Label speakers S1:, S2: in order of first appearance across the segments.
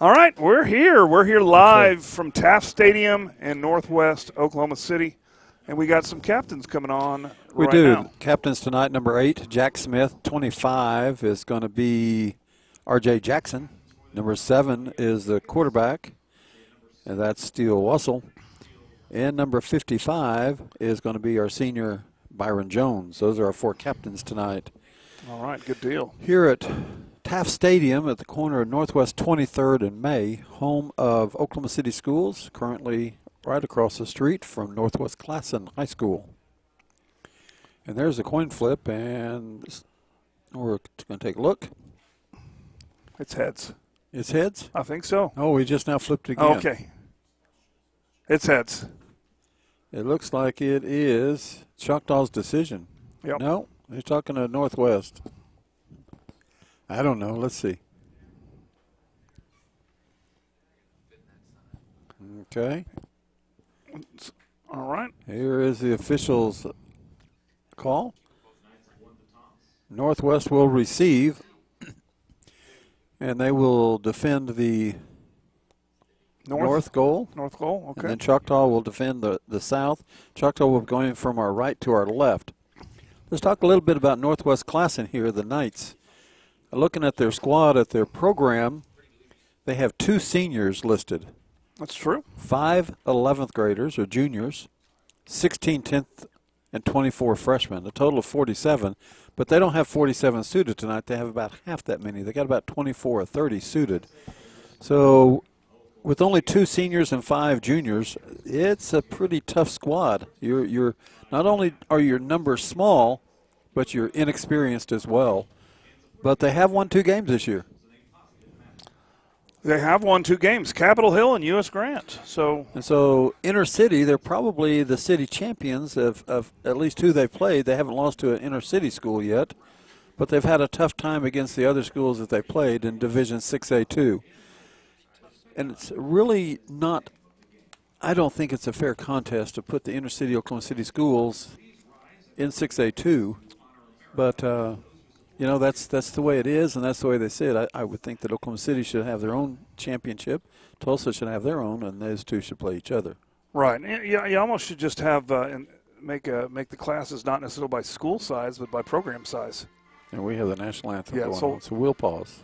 S1: All right, we're here. We're here live from Taft Stadium in Northwest Oklahoma City, and we got some captains coming on
S2: We
S1: right
S2: do.
S1: now.
S2: Captains tonight, number 8, Jack Smith. 25 is going to be R.J. Jackson. Number 7 is the quarterback, and that's Steele Wussel. And number 55 is going to be our senior Byron Jones. Those are our 4 captains tonight.
S1: All right, good deal.
S2: Here at Taft Stadium at the corner of Northwest 23rd and May, home of Oklahoma City Schools, currently right across the street from Northwest Classen High School. And there's a coin flip, and we're going to take a look.
S1: It's heads.
S2: It's heads?
S1: I think so.
S2: Oh, we just now flipped it again.
S1: Okay. It's heads.
S2: It looks like it is Choctaw's decision.
S1: Yep.
S2: No, he's talking to Northwest. I don't know. Let's see. Okay.
S1: All right.
S2: Here is the official's call. Northwest will receive, and they will defend the north goal.
S1: North goal, okay.
S2: And then Choctaw will defend the south. Choctaw will be going from our right to our left. Let's talk a little bit about Northwest Classen here, the Knights. Looking at their squad, at their program, they have 2 seniors listed.
S1: That's true.
S2: 5 11th graders or juniors, 16 10th and 24 freshmen, a total of 47. But they don't have 47 suited tonight. They have about half that many. They got about 24 or 30 suited. So with only 2 seniors and 5 juniors, it's a pretty tough squad. You're not only are your numbers small, but you're inexperienced as well. But they have won 2 games this year.
S1: They have won 2 games, Capitol Hill and U.S. Grant.
S2: So inner city, they're probably the city champions of at least 2 they've played. They haven't lost to an inner city school yet, but they've had a tough time against the other schools that they played in Division 6A2. And it's really not, I don't think it's a fair contest to put the inner city Oklahoma City schools in 6A2, but you know, that's the way it is, and that's the way they see it. I would think that Oklahoma City should have their own championship. Tulsa should have their own, and those 2 should play each other.
S1: Right. You almost should just have make the classes not necessarily by school size, but by program size.
S2: And we have the national anthem going
S1: so
S2: on, so we'll pause.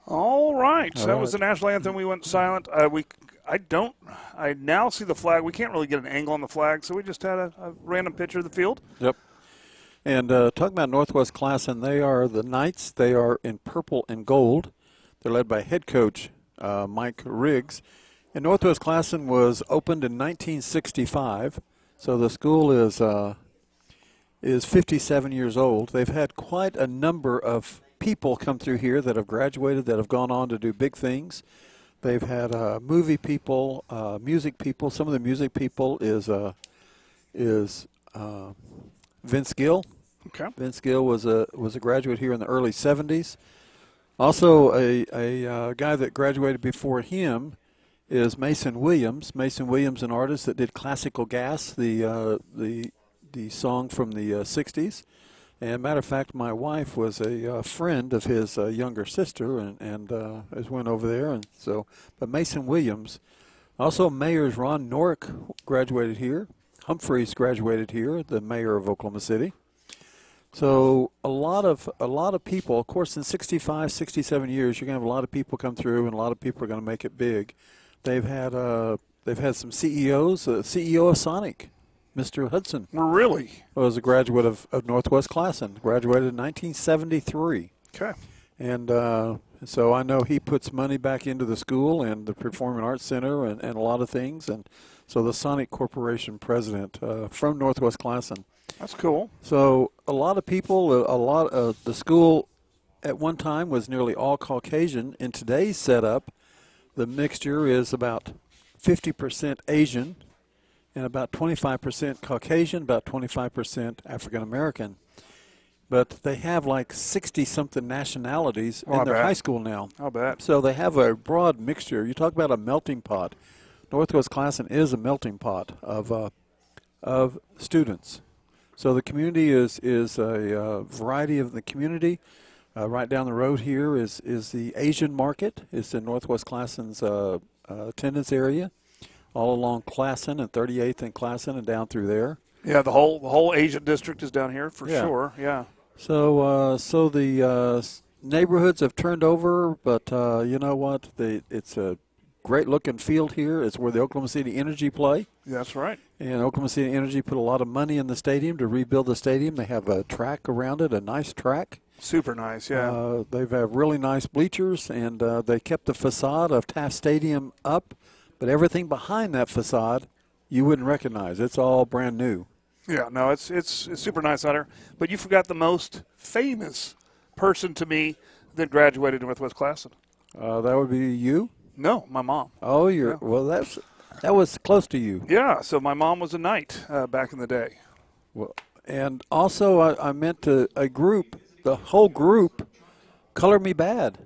S1: All right. So that was the national anthem. We went silent. I now see the flag. We can't really get an angle on the flag, so we just had a random picture of the field.
S2: Yep. And talking about Northwest Classen, they are the Knights. They are in purple and gold. They're led by head coach Mike Riggs. And Northwest Classen was opened in 1965, so the school is 57 years old. They've had quite a number of people come through here that have graduated, that have gone on to do big things. They've had movie people, music people. Some of the music people is Vince Gill.
S1: Okay.
S2: Vince Gill was a graduate here in the early 70s. Also, a guy that graduated before him is Mason Williams. Mason Williams, an artist that did Classical Gas, the song from the 60s. And matter of fact, my wife was a friend of his younger sister, and has went over there. And so, but Mason Williams, also Mayor's Ron Norick graduated here. Humphreys graduated here, the mayor of Oklahoma City. So a lot of people, of course, in 65, 67 years, you're going to have a lot of people come through, and a lot of people are going to make it big. They've had some CEOs. CEO of Sonic, Mr. Hudson,
S1: Really?
S2: was a graduate of Northwest Classen, graduated in 1973.
S1: Okay.
S2: And so I know he puts money back into the school and the Performing Arts Center and a lot of things. And so the Sonic Corporation president from Northwest Classen.
S1: That's cool.
S2: So a lot of people, the school at one time was nearly all Caucasian. In today's setup, the mixture is about 50% Asian and about 25% Caucasian, about 25% African American. But they have like 60-something nationalities in their high school now.
S1: I'll bet.
S2: So they have a broad mixture. You talk about a melting pot. Northwest Classen is a melting pot of students. So the community is a variety of the community. Right down the road here is the Asian market. It's in Northwest Classen's attendance area, all along Classen and 38th and Classen and down through there.
S1: Yeah, the whole Asian district is down here for sure. Yeah.
S2: So the neighborhoods have turned over, but you know what? It's a great-looking field here. It's where the Oklahoma City Energy play.
S1: That's right.
S2: And Oklahoma City Energy put a lot of money in the stadium to rebuild the stadium. They have a track around it, a nice track.
S1: Super nice, yeah.
S2: They have really nice bleachers, and they kept the facade of Taft Stadium up, but everything behind that facade you wouldn't recognize. It's all brand new.
S1: Yeah, no, it's super nice out here. But you forgot the most famous person to me that graduated Northwest Classen.
S2: That would be you?
S1: No, my mom.
S2: Oh,
S1: Yeah.
S2: Well, that was close to you.
S1: Yeah, so my mom was a knight back in the day.
S2: Well, and also I meant a group, the whole group, Color Me Bad,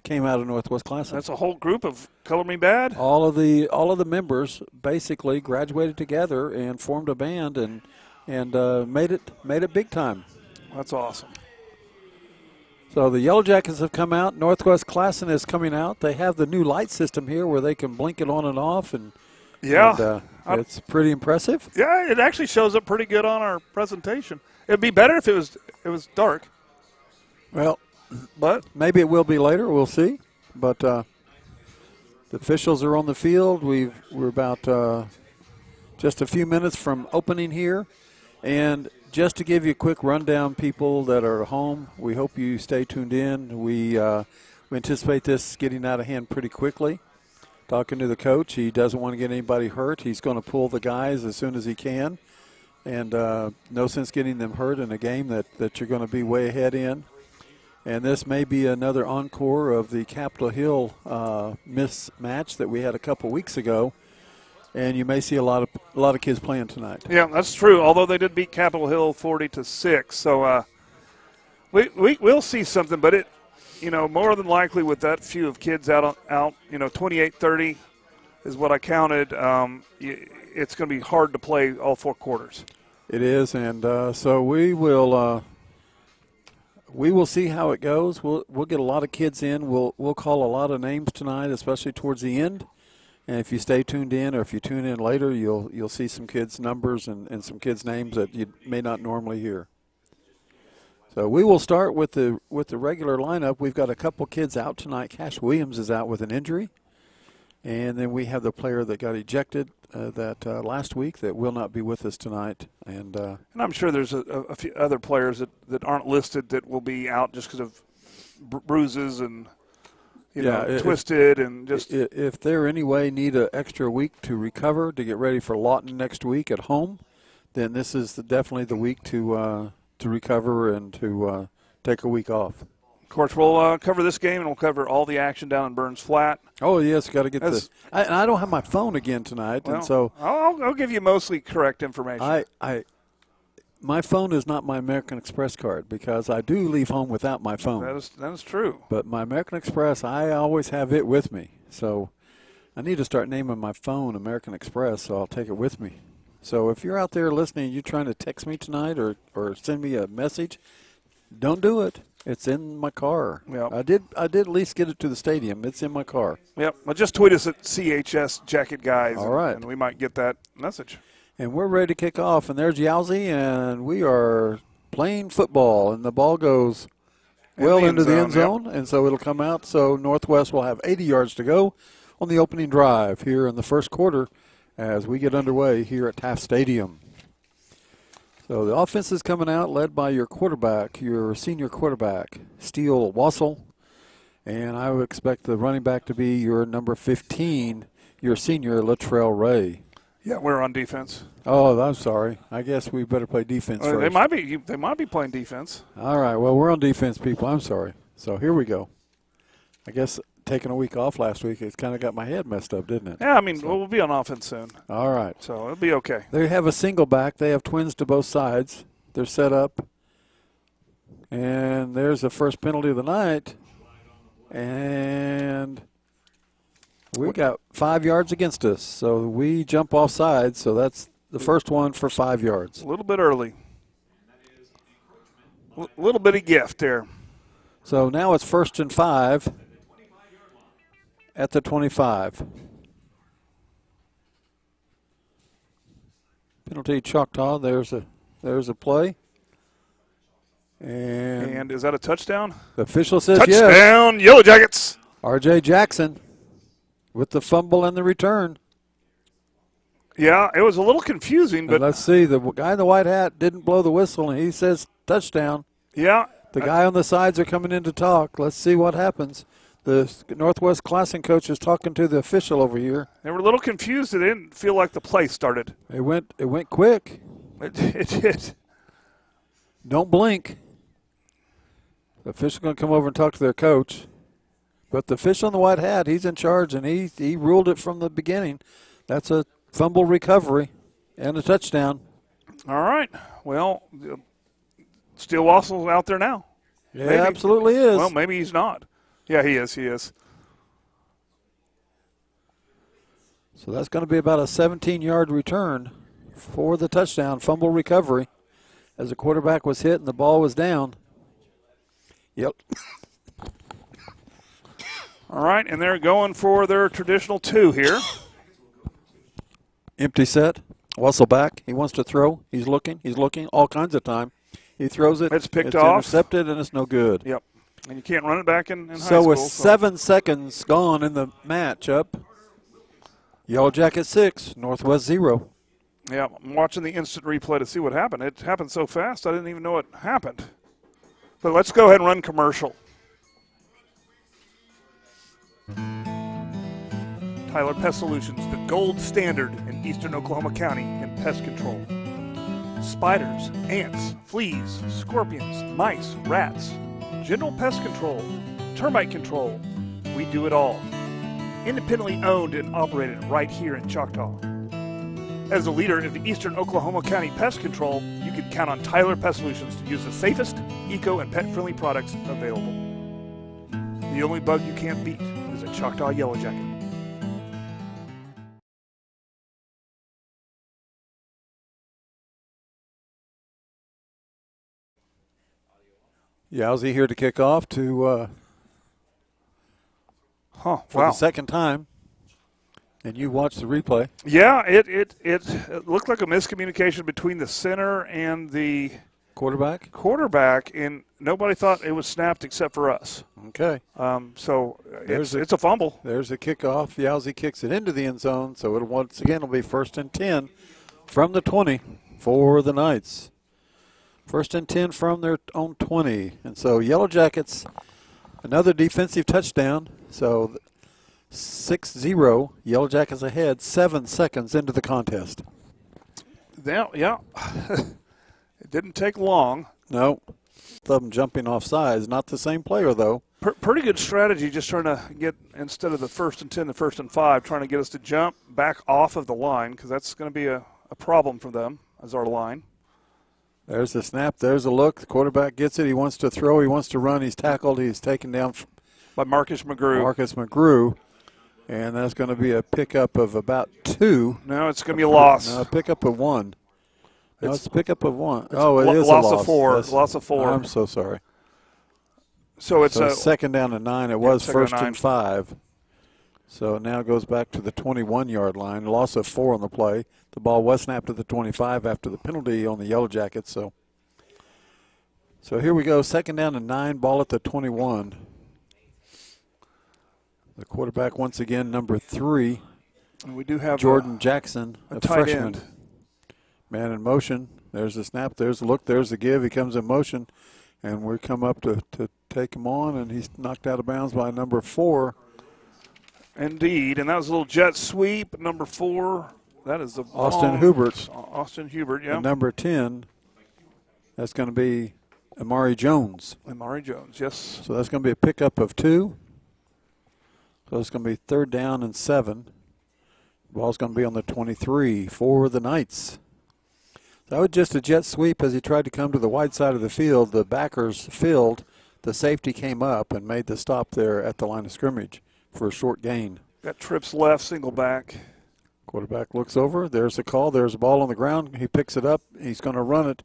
S2: came out of Northwest Classen.
S1: That's a whole group of Color Me Bad?
S2: All of the members basically graduated together and formed a band and made it big time.
S1: That's awesome.
S2: So the Yellow Jackets have come out. Northwest Classen is coming out. They have the new light system here where they can blink it on and off, and it's pretty impressive.
S1: Yeah, it actually shows up pretty good on our presentation. It'd be better if it was dark.
S2: Well,
S1: but
S2: maybe it will be later. We'll see. But the officials are on the field. We're about just a few minutes from opening here, and just to give you a quick rundown, people that are at home, we hope you stay tuned in. We anticipate this getting out of hand pretty quickly. Talking to the coach, he doesn't want to get anybody hurt. He's going to pull the guys as soon as he can, and no sense getting them hurt in a game that you're going to be way ahead in. And this may be another encore of the Capitol Hill mismatch that we had a couple weeks ago. And you may see a lot of kids playing tonight.
S1: Yeah, that's true. Although they did beat Capitol Hill 40-6, so we'll see something. But more than likely with that few of kids out, 28-30 is what I counted. It's going to be hard to play all four quarters.
S2: It is, and so we will see how it goes. We'll get a lot of kids in. We'll call a lot of names tonight, especially towards the end. And if you stay tuned in, or if you tune in later, you'll see some kids' numbers and some kids' names that you may not normally hear. So we will start with the regular lineup. We've got a couple kids out tonight. Cash Williams is out with an injury, and then we have the player that got ejected last week that will not be with us tonight. And
S1: I'm sure there's a few other players that aren't listed that will be out just because of bruises and. Twisted and just.
S2: If they're anyway need an extra week to recover to get ready for Lawton next week at home, then this is definitely the week to recover and to take a week off.
S1: Of course, we'll cover this game and we'll cover all the action down in Burns Flat.
S2: Oh yes, got to get this. I don't have my phone again tonight, and so
S1: I'll give you mostly correct information.
S2: My phone is not my American Express card because I do leave home without my phone.
S1: That is true.
S2: But my American Express, I always have it with me. So I need to start naming my phone American Express, so I'll take it with me. So if you're out there listening, you're trying to text me tonight or send me a message, don't do it. It's in my car.
S1: Yep.
S2: I did at least get it to the stadium. It's in my car.
S1: Yep. Well, just tweet us at CHS Jacket Guys.
S2: All right.
S1: And we might get that message.
S2: And we're ready to kick off. And there's Yowzy, and we are playing football, and the ball goes well into the end zone, and so it'll come out. So Northwest will have 80 yards to go on the opening drive here in the first quarter as we get underway here at Taft Stadium. So the offense is coming out, led by your quarterback, your senior quarterback, Steele Wassel. And I would expect the running back to be your number 15, your senior, Latrell Ray.
S1: Yeah, we're on defense.
S2: Oh, I'm sorry. I guess we better play defense first.
S1: They might be playing defense.
S2: All right. Well, we're on defense, people. I'm sorry. So here we go. I guess taking a week off last week, it's kind of got my head messed up, didn't it?
S1: Yeah, I mean, we'll be on offense soon.
S2: All right.
S1: So it'll be okay.
S2: They have a single back. They have twins to both sides. They're set up. And there's the first penalty of the night. And we got 5 yards against us. So we jump off sides. So that's the first one for 5 yards.
S1: A little bit early. A little bitty gift there.
S2: So now it's 1st and 5 at the 25. Penalty Choctaw. There's a play.
S1: And is that a touchdown?
S2: The official says yes.
S1: Touchdown, Yellow Jackets.
S2: R.J. Jackson with the fumble and the return.
S1: Yeah, it was a little confusing, but
S2: and let's see. The guy in the white hat didn't blow the whistle, and he says touchdown.
S1: Yeah.
S2: The guy on the sides are coming in to talk. Let's see what happens. The Northwest Classen coach is talking to the official over here.
S1: They were a little confused. It didn't feel like the play started.
S2: It went quick.
S1: It did.
S2: Don't blink. The official going to come over and talk to their coach. But the official in the white hat, he's in charge, and he ruled it from the beginning. That's a fumble recovery and a touchdown.
S1: All right. Well, Steele Wassel's out there now.
S2: Yeah, maybe. Absolutely is.
S1: Well, maybe he's not. Yeah, he is. He is.
S2: So that's going to be about a 17-yard return for the touchdown, fumble recovery, as the quarterback was hit and the ball was down. Yep.
S1: All right, and they're going for their traditional 2 here.
S2: Empty set. Wassel back. He wants to throw. He's looking all kinds of time. He throws it.
S1: It's picked off.
S2: Intercepted, and it's no good.
S1: Yep. And you can't run it back in high school.
S2: So with 7 seconds gone in the matchup, Yellow Jacket 6, Northwest 0.
S1: Yeah, I'm watching the instant replay to see what happened. It happened so fast I didn't even know it happened. But let's go ahead and run commercial. Tyler Pest Solutions, the gold standard in eastern Oklahoma County in pest control. Spiders, ants, fleas, scorpions, mice, rats, general pest control, termite control. We do it all. Independently owned and operated right here in Choctaw. As a leader in the eastern Oklahoma County pest control, you can count on Tyler Pest Solutions to use the safest, eco, and pet-friendly products available. The only bug you can't beat is a Choctaw Yellow Jacket.
S2: Yowzy here to kick off for the second time. And you watched the replay.
S1: Yeah, it looked like a miscommunication between the center and the quarterback, and nobody thought it was snapped except for us.
S2: Okay.
S1: So it's a fumble.
S2: There's a kickoff. Yowzy kicks it into the end zone, so it'll once again be 1st and 10 from the 20 for the Knights. 1st and 10 from their own 20. And so Yellow Jackets, another defensive touchdown. So 6-0, Yellow Jackets ahead, 7 seconds into the contest.
S1: Yeah. It didn't take long.
S2: No. Them jumping off sides. Not the same player, though.
S1: Pretty good strategy, just trying to get, instead of the 1st and 10, the 1st and 5, trying to get us to jump back off of the line, because that's going to be a problem for them as our line.
S2: There's the snap. There's a look. The quarterback gets it. He wants to throw. He wants to run. He's tackled. He's taken down
S1: by Marcus
S2: McGrew. And that's going to be a pickup of about 2.
S1: No, it's going to be a loss.
S2: No, a pickup of 1. No, it's a pickup of 1.
S1: It is a loss. Loss of 4.
S2: I'm so sorry.
S1: So it's
S2: a second down and 9. It was 1st and 5. So it now goes back to the 21-yard line. Loss of 4 on the play. The ball was snapped at the 25 after the penalty on the Yellow Jackets. So So here we go, 2nd down and 9, ball at the 21. The quarterback once again, number 3.
S1: And we do have
S2: Jordan Jackson, a
S1: tight
S2: freshman.
S1: end.
S2: Man in motion. There's the snap. There's the look. There's the give. He comes in motion. And we come up to take him on, and he's knocked out of bounds by number 4.
S1: Indeed. And that was a little jet sweep. Number 4. That is
S2: Austin Hubert.
S1: Austin Hubert, yeah.
S2: And number 10, that's going to be Amari Jones.
S1: Amari Jones, yes.
S2: So that's going to be a pickup of 2. So it's going to be 3rd down and 7. Ball's going to be on the 23 for the Knights. That was just a jet sweep as he tried to come to the wide side of the field. The backers filled. The safety came up and made the stop there at the line of scrimmage for a short gain.
S1: Got trips left, single back.
S2: Quarterback looks over. There's the call. There's a ball on the ground. He picks it up. He's going to run it.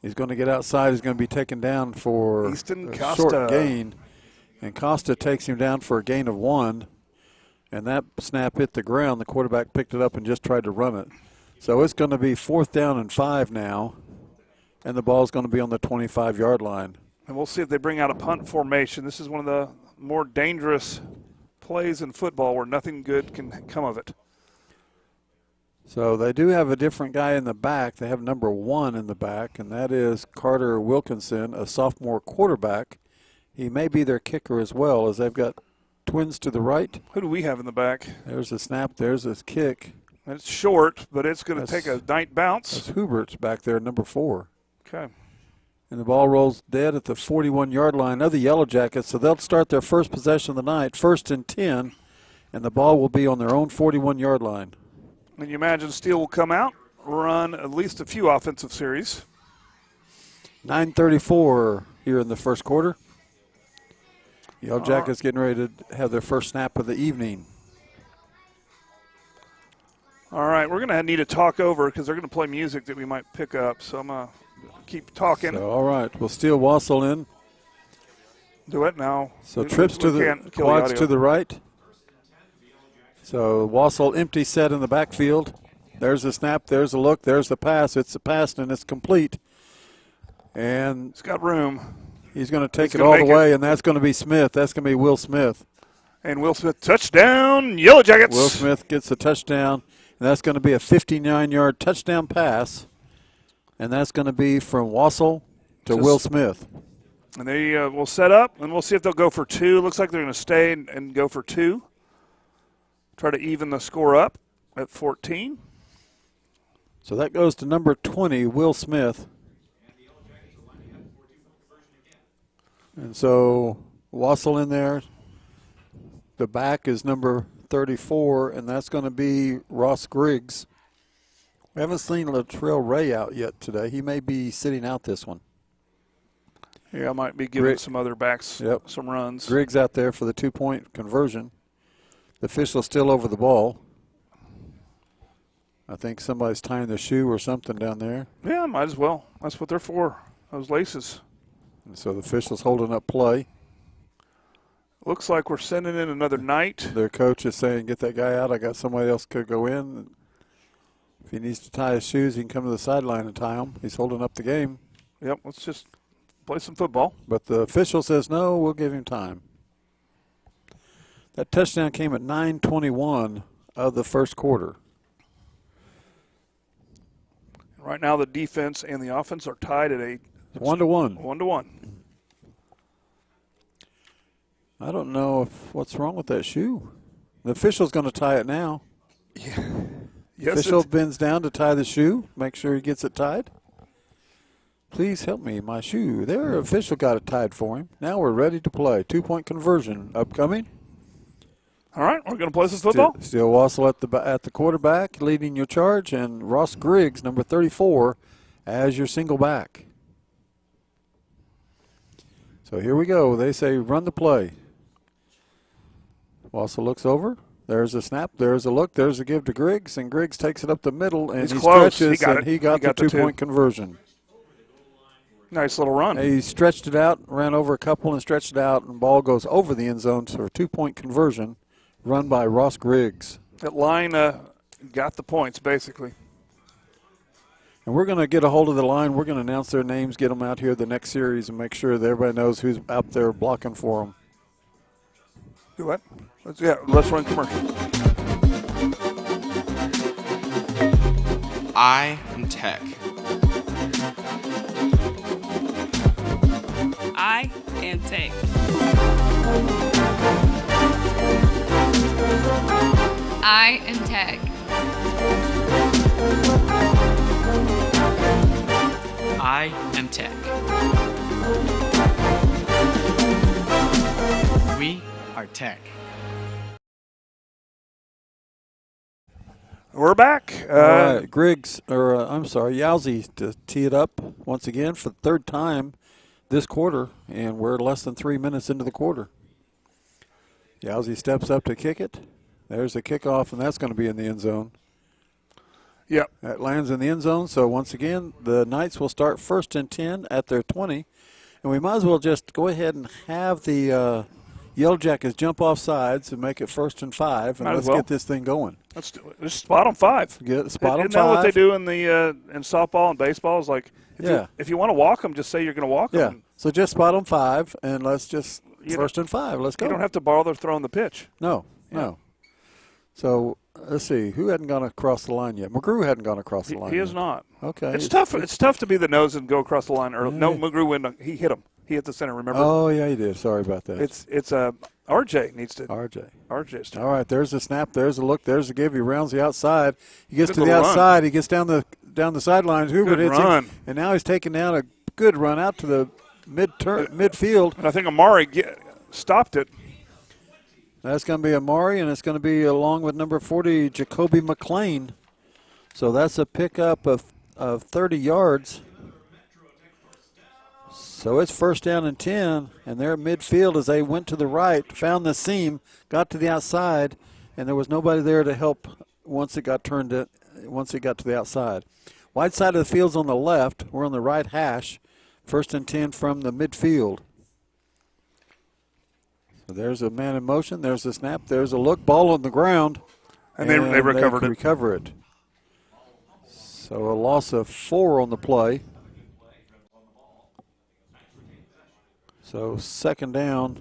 S2: He's going to get outside. He's going to be taken down for
S1: Easton
S2: a
S1: Costa.
S2: short gain. And Costa takes him down for a gain of 1. And that snap hit the ground. The quarterback picked it up and just tried to run it. So it's going to be 4th down and 5 now. And the ball's going to be on the 25-yard line.
S1: And we'll see if they bring out a punt formation. This is one of the more dangerous plays in football where nothing good can come of it.
S2: So they do have a different guy in the back. They have number 1 in the back, and that is Carter Wilkinson, a sophomore quarterback. He may be their kicker as well, as they've got twins to the right.
S1: Who do we have in the back?
S2: There's a snap. There's a kick.
S1: And it's short, but it's going to take a night bounce.
S2: That's Hubert's back there, number 4.
S1: Okay.
S2: And the ball rolls dead at the 41-yard line of the Yellow Jackets, so they'll start their first possession of the night, 1st and 10, and the ball will be on their own 41-yard line.
S1: And you imagine Steele will come out, run at least a few offensive series.
S2: 9:34 here in the first quarter. Yellow Jackets getting ready to have their first snap of the evening.
S1: All right, we're going to need to talk over because they're going to play music that we might pick up. So I'm going to keep talking.
S2: So, all right, we'll Steele Wassel in.
S1: Do it now.
S2: So trips to the quads to the right. So Wassel empty set in the backfield. There's the snap. There's a look. There's the pass. It's a pass, and it's complete. And
S1: it's got room.
S2: He's going to take it all the way, and that's going to be Smith. That's going to be Will Smith.
S1: And Will Smith, touchdown, Yellow Jackets.
S2: Will Smith gets a touchdown, and that's going to be a 59-yard touchdown pass. And that's going to be from Wassel to Will Smith.
S1: And they will set up, and we'll see if they'll go for 2. Looks like they're going to stay and go for 2. Try to even the score up at 14.
S2: So that goes to number 20, Will Smith. And so Wassel in there. The back is number 34, and that's going to be Ross Griggs. We haven't seen Latrell Ray out yet today. He may be sitting out this one.
S1: Yeah, I might be giving some other backs some runs.
S2: Griggs out there for the 2-point conversion. The official's still over the ball. I think somebody's tying their shoe or something down there.
S1: Yeah, might as well. That's what they're for, those laces.
S2: And so the official's holding up play.
S1: Looks like we're sending in another Knight.
S2: Their coach is saying, get that guy out. I got somebody else could go in. If he needs to tie his shoes, he can come to the sideline and tie them. He's holding up the game.
S1: Yep, let's just play some football.
S2: But the official says, no, we'll give him time. That touchdown came at 9:21 of the first quarter.
S1: Right now the defense and the offense are tied at
S2: 1-1.
S1: 1-1.
S2: I don't know what's wrong with that shoe. The official's going to tie it now.
S1: Yeah. Yes,
S2: official bends down to tie the shoe, make sure he gets it tied. Please help me, my shoe. Their official got it tied for him. Now we're ready to play. 2-point conversion upcoming.
S1: All right, we're going to play some football.
S2: Steele Wassel at the quarterback, leading your charge, and Ross Griggs, number 34, as your single back. So here we go. They say run the play. Wassel looks over. There's a snap. There's a look. There's a give to Griggs, and Griggs takes it up the middle, and he stretches, and he got the 2-point conversion.
S1: Nice little run.
S2: He stretched it out, ran over a couple, and stretched it out, and the ball goes over the end zone for a 2-point conversion. Run by Ross Griggs.
S1: That line got the points, basically.
S2: And we're going to get a hold of the line. We're going to announce their names, get them out here the next series, and make sure that everybody knows who's out there blocking for them.
S1: Do what? Let's run commercial.
S3: I am Tech.
S4: I am Tech.
S5: I am Tech.
S6: I am Tech. We are Tech.
S1: We're back.
S2: All right, Yowzy to tee it up once again for the third time this quarter, and we're less than 3 minutes into the quarter. Yowzy steps up to kick it. There's the kickoff, and that's going to be in the end zone.
S1: Yep.
S2: That lands in the end zone, so once again, the Knights will start 1st and 10 at their 20, and we might as well just go ahead and have the Yellow Jackets jump off sides and make it 1st and 5, and let's get this thing going.
S1: Let's do it. Just spot on 5.
S2: Get spot on 5.
S1: Isn't that what they do in the in softball and baseball? Is like if you want to walk them, just say you're going to walk them.
S2: Yeah. So just spot on 5, and let's just 1st and 5. Let's go.
S1: You don't have to bother throwing the pitch.
S2: No. So let's see. Who hadn't gone across the line yet? McGrew hadn't gone across the line.
S1: He
S2: yet.
S1: has not.
S2: Okay.
S1: It's tough. It's tough to be the nose and go across the line early. No, McGrew went. He hit him. He hit the center. Remember?
S2: Oh yeah, he did. Sorry about that.
S1: It's RJ needs to.
S2: RJ's all right. There's the snap. There's the look. There's the give. He rounds the outside. He gets to the outside.
S1: Run.
S2: He gets down the sidelines. Hoover hits him, and now he's taking down a good run out to the midfield.
S1: And I think Amari stopped it.
S2: That's going to be Amari, and it's going to be along with number 40, Jacoby McLean. So that's a pickup of 30 yards. So it's 1st down and 10, and they're at midfield as they went to the right, found the seam, got to the outside, and there was nobody there to help once it got to the outside. Wide side of the field's on the left. We're on the right hash. 1st and 10 from the midfield. So there's a man in motion. There's a snap. There's a look. Ball on the ground.
S1: And they
S2: recover it. So a loss of 4 on the play. So 2nd down.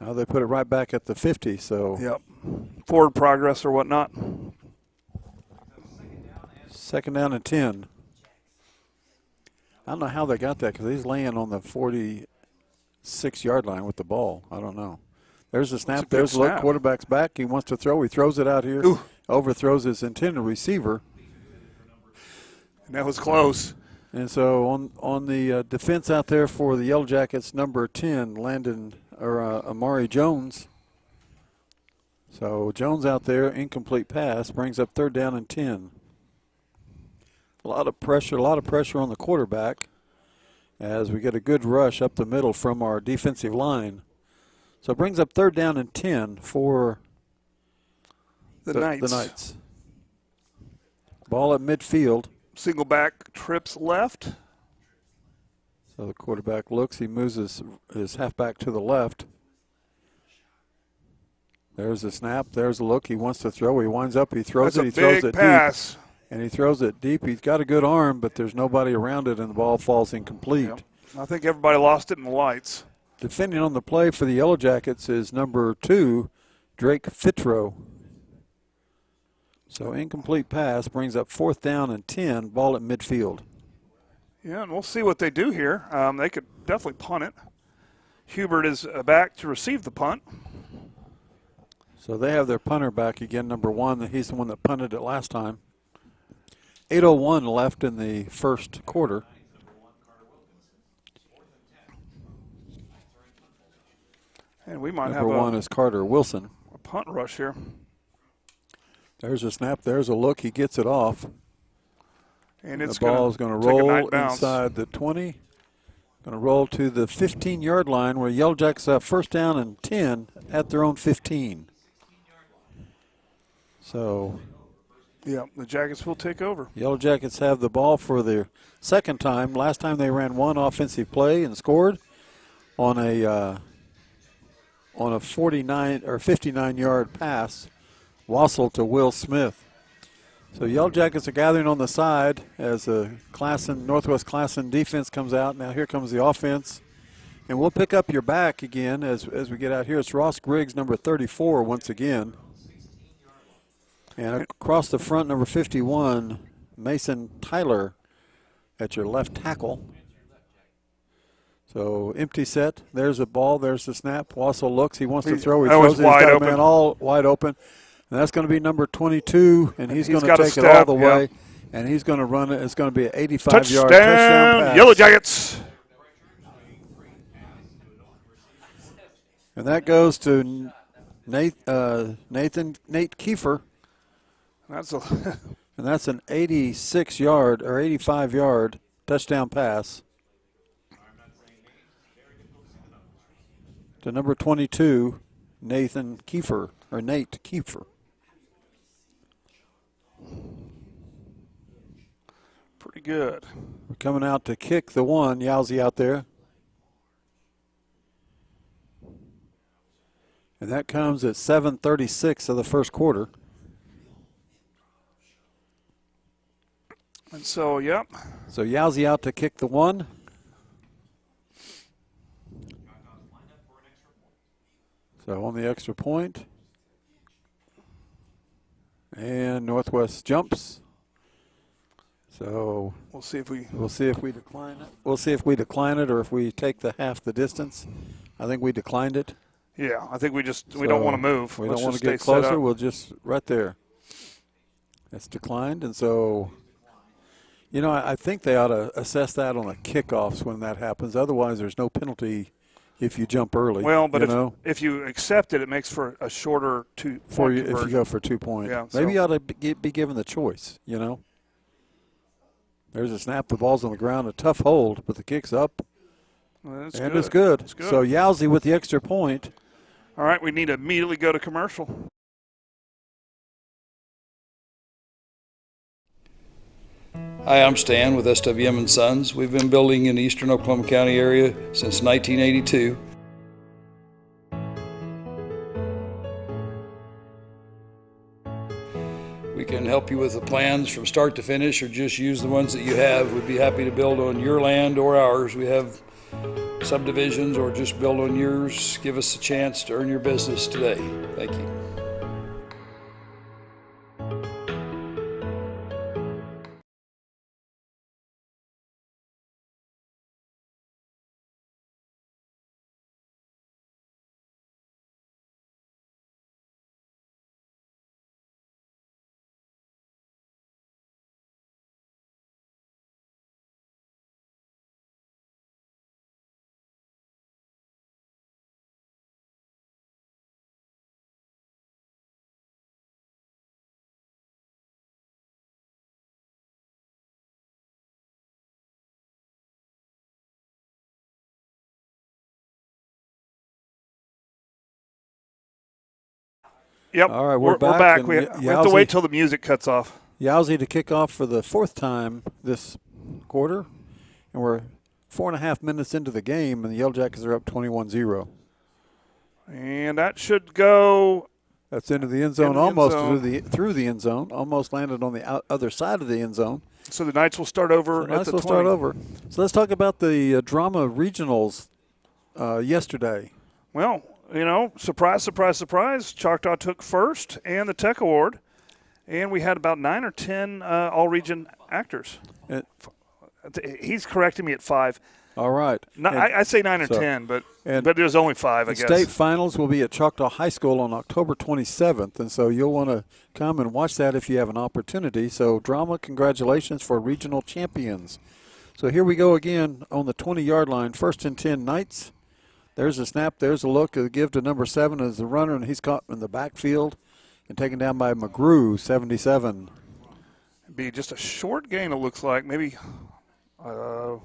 S2: Now they put it right back at the 50. So
S1: yep, forward progress or whatnot.
S2: 2nd down and 10. I don't know how they got that because he's laying on the 46-yard line with the ball. I don't know. There's the snap. There's the look. Quarterback's back. He wants to throw. He throws it out here.
S1: Ooh.
S2: Overthrows his intended receiver.
S1: And that was close.
S2: And so on the defense out there for the Yellow Jackets, number 10, Amari Jones. So Jones out there, incomplete pass, brings up 3rd down and 10. A lot of pressure on the quarterback as we get a good rush up the middle from our defensive line. So it brings up 3rd down and 10 for the Knights. Ball at midfield.
S1: Single back trips left.
S2: So the quarterback looks. He moves his halfback to the left. There's the snap. There's the look. He wants to throw. He winds up. He throws it. He throws it
S1: pass.
S2: Deep. And he throws it deep. He's got a good arm, but there's nobody around it, and the ball falls incomplete.
S1: Yep. I think everybody lost it in the lights.
S2: Defending on the play for the Yellow Jackets is number 2, Drake Fitro. So incomplete pass brings up 4th down and 10, ball at midfield.
S1: Yeah, and we'll see what they do here. They could definitely punt it. Hubert is back to receive the punt.
S2: So they have their punter back again, number 1. He's the one that punted it last time. 8:01 left in the first quarter.
S1: And we might
S2: number
S1: have
S2: 1 is Carter Wilson.
S1: A punt rush here.
S2: There's a snap. There's a look. He gets it off.
S1: And it's
S2: the ball is going to roll inside the 20. Going to roll to the 15-yard line where Yellow Jackets have 1st down and 10 at their own 15. So,
S1: yeah, the Jackets will take over.
S2: Yellow Jackets have the ball for their 2nd time. Last time they ran 1 offensive play and scored on a 49 or 59-yard pass. Wassel to Will Smith. So Yellow Jackets are gathering on the side as the Northwest Classen defense comes out. Now here comes the offense. And we'll pick up your back again as we get out here. It's Ross Griggs, number 34, once again. And across the front, number 51, Mason Tyler at your left tackle. So empty set. There's the ball. There's the snap. Wassel looks. He wants to throw. He throws it. He's got a man all wide open. And that's going to be number 22, and he's going to take it all the way. And he's going to run it. It's going to be an 85-yard touchdown pass.
S1: Yellow Jackets.
S2: And that goes to Nate Kiefer. And that's an 86-yard or 85-yard touchdown pass to number 22, Nate Kiefer.
S1: Pretty good.
S2: We're coming out to kick the one. Yowzy out there. And that comes at 7:36 of the first quarter.
S1: And so, yep.
S2: So Yowzy out to kick the one. So on the extra point. And Northwest jumps. So
S1: we'll see if we
S2: decline it. We'll see if we decline it or if we take the half the distance. I think we declined it.
S1: Yeah, I think we don't want to move.
S2: We don't want to get closer. We'll just right there. It's declined, and so I think they ought to assess that on the kickoffs when that happens. Otherwise, there's no penalty if you jump early.
S1: Well, but if you accept it, it makes for a shorter 2-point conversion.
S2: If you go for 2 point.
S1: Yeah,
S2: maybe you ought to be given the choice, There's a snap, the ball's on the ground, a tough hold, but the kick's up.
S1: Well,
S2: it's good. It's good. So Yowzy with the extra point.
S1: All right, we need to immediately go to commercial.
S3: Hi, I'm Stan with SWM & Sons. We've been building in the eastern Oklahoma County area since 1982. We can help you with the plans from start to finish or just use the ones that you have. We'd be happy to build on your land or ours. We have subdivisions or just build on yours. Give us a chance to earn your business today. Thank you.
S1: Yep.
S2: All right, we're
S1: back. We have to wait till the music cuts off.
S2: Yowzy to kick off for the fourth time this quarter, and we're 4.5 minutes into the game, and the Yellow Jackets are up 21-0.
S1: And that should go.
S2: That's into the end zone, almost through the end zone, almost landed on the other side of the end zone.
S1: So the Knights will start over at the 20.
S2: Start over. So let's talk about the drama regionals yesterday.
S1: Well, surprise, surprise, surprise. Choctaw took first and the Tech Award, and we had about 9 or 10 all-region actors. He's correcting me at 5.
S2: All right.
S1: I say 9 or 10, but there's only 5, I guess.
S2: State finals will be at Choctaw High School on October 27th, and so you'll want to come and watch that if you have an opportunity. So, drama, congratulations for regional champions. So here we go again on the 20-yard line, 1st and 10 Knights. There's a snap. There's a look. A give to number 7 as the runner, and he's caught in the backfield and taken down by McGrew, 77.
S1: It'd be just a short gain, it looks like. Maybe it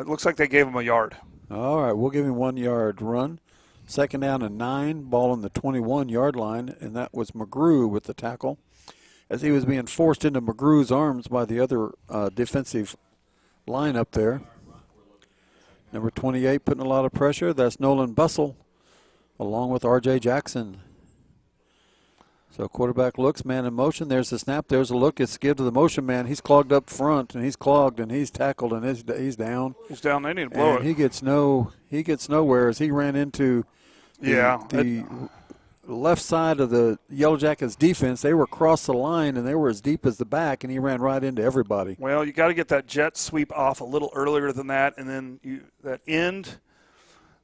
S1: looks like they gave him a yard.
S2: All right, we'll give him 1 yard run. 2nd down and 9, ball on the 21-yard line, and that was McGrew with the tackle as he was being forced into McGrew's arms by the other defensive line up there. Number 28 putting a lot of pressure. That's Nolan Bussell along with R.J. Jackson. So quarterback looks, man in motion. There's the snap. There's a look. It's give to the motion man. He's clogged up front, and he's clogged, and he's tackled, and he's down.
S1: He's down. They need to blow
S2: and
S1: it.
S2: He gets nowhere as he ran into the left side of the Yellow Jackets defense. They were across the line, and they were as deep as the back, and he ran right into everybody.
S1: Well, you got to get that jet sweep off a little earlier than that, and then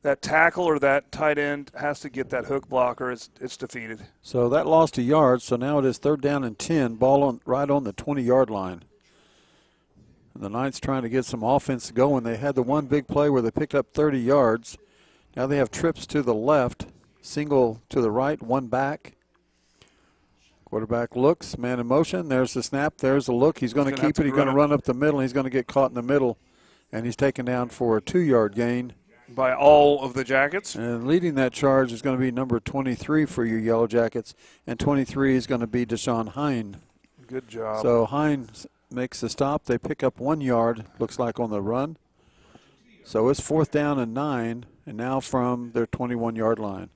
S1: that tackle or that tight end has to get that hook blocker. It's defeated.
S2: So that lost a yard, so now it is 3rd down and 10, ball right on the 20-yard line. And the Knights trying to get some offense going. They had the one big play where they picked up 30 yards. Now they have trips to the left, single to the right, one back. Quarterback looks, man in motion. There's the snap. There's the look. He's going to keep it. He's going to run up the middle. He's going to get caught in the middle, and he's taken down for a 2-yard gain.
S1: By all of the Jackets.
S2: And leading that charge is going to be number 23 for your Yellow Jackets, and 23 is going to be Deshaun Hine.
S1: Good job.
S2: So Hine makes the stop. They pick up 1 yard, looks like, on the run. So it's 4th down and 9, and now from their 21-yard line.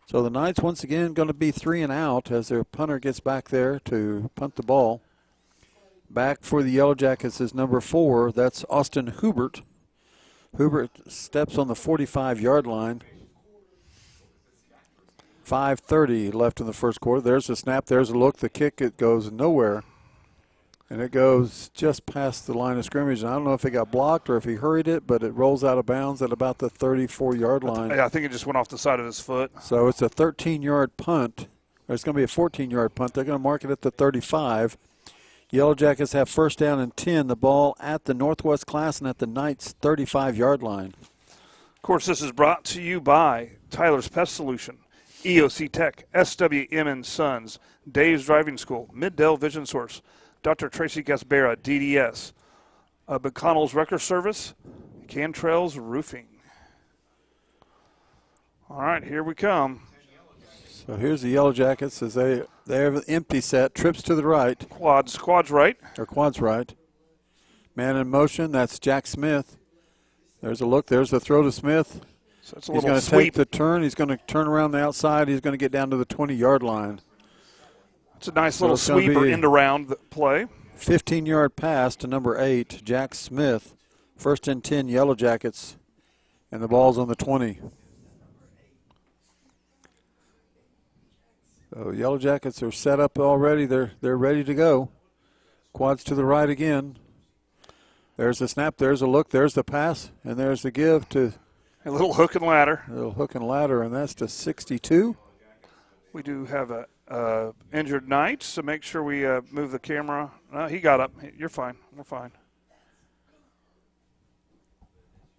S2: So the Knights once again going to be 3 and out as their punter gets back there to punt the ball. Back for the Yellow Jackets is number 4. That's Austin Hubert. Hubert steps on the 45-yard line. 5:30 left in the first quarter. There's the snap. There's a look. The kick, it goes nowhere. And it goes just past the line of scrimmage. And I don't know if it got blocked or if he hurried it, but it rolls out of bounds at about the 34-yard line.
S1: I think it just went off the side of his foot.
S2: So it's a 13-yard punt. It's going to be a 14-yard punt. They're going to mark it at the 35. Yellow Jackets have 1st down and 10. The ball at the Northwest Classen at the Knights' 35-yard line.
S1: Of course, this is brought to you by Tyler's Pest Solution, EOC Tech, SWM & Sons, Dave's Driving School, Middale Vision Source, Dr. Tracy Gasbera, DDS, McConnell's Wrecker Service, Cantrell's Roofing. All right, here we come.
S2: So here's the Yellow Jackets as they have an empty set, trips to the right.
S1: Quads right.
S2: Or quads right. Man in motion, that's Jack Smith. There's a look, there's the throw to Smith.
S1: So it's a
S2: He's
S1: little
S2: going to
S1: sweep.
S2: take the turn. He's going to turn around the outside. He's going to get down to the 20-yard line.
S1: It's a nice little sweep or end around play.
S2: 15-yard pass to number 8, Jack Smith. 1st and 10 Yellow Jackets. And the ball's on the 20. So Yellow Jackets are set up already. They're ready to go. Quads to the right again. There's the snap. There's a look. There's the pass. And there's the give to
S1: a little hook and ladder.
S2: A little hook and ladder, and that's to 62.
S1: We do have a injured Knight, so make sure we move the camera. He got up. You're fine. We're fine.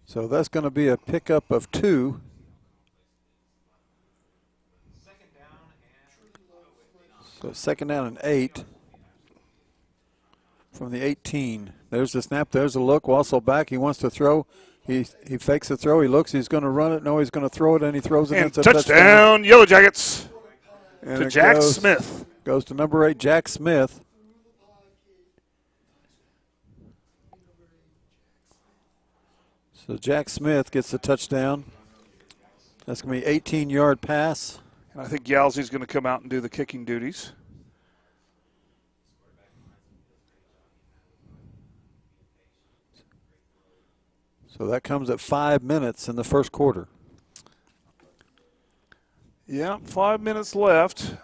S2: So that's going to be a pickup of 2. So 2nd down and 8 from the 18. There's the snap. There's the look. Wassel back. He wants to throw. He fakes the throw. He looks. He's going to run it. No, he's going to throw it, and he throws it.
S1: And
S2: it's a
S1: touchdown, Yellow Jackets.
S2: And
S1: to Jack Smith.
S2: Goes to number 8, Jack Smith. So Jack Smith gets the touchdown. That's going to be 18-yard pass.
S1: And I think Yalzy's going to come out and do the kicking duties.
S2: So that comes at 5 minutes in the first quarter.
S1: Yeah, 5 minutes left.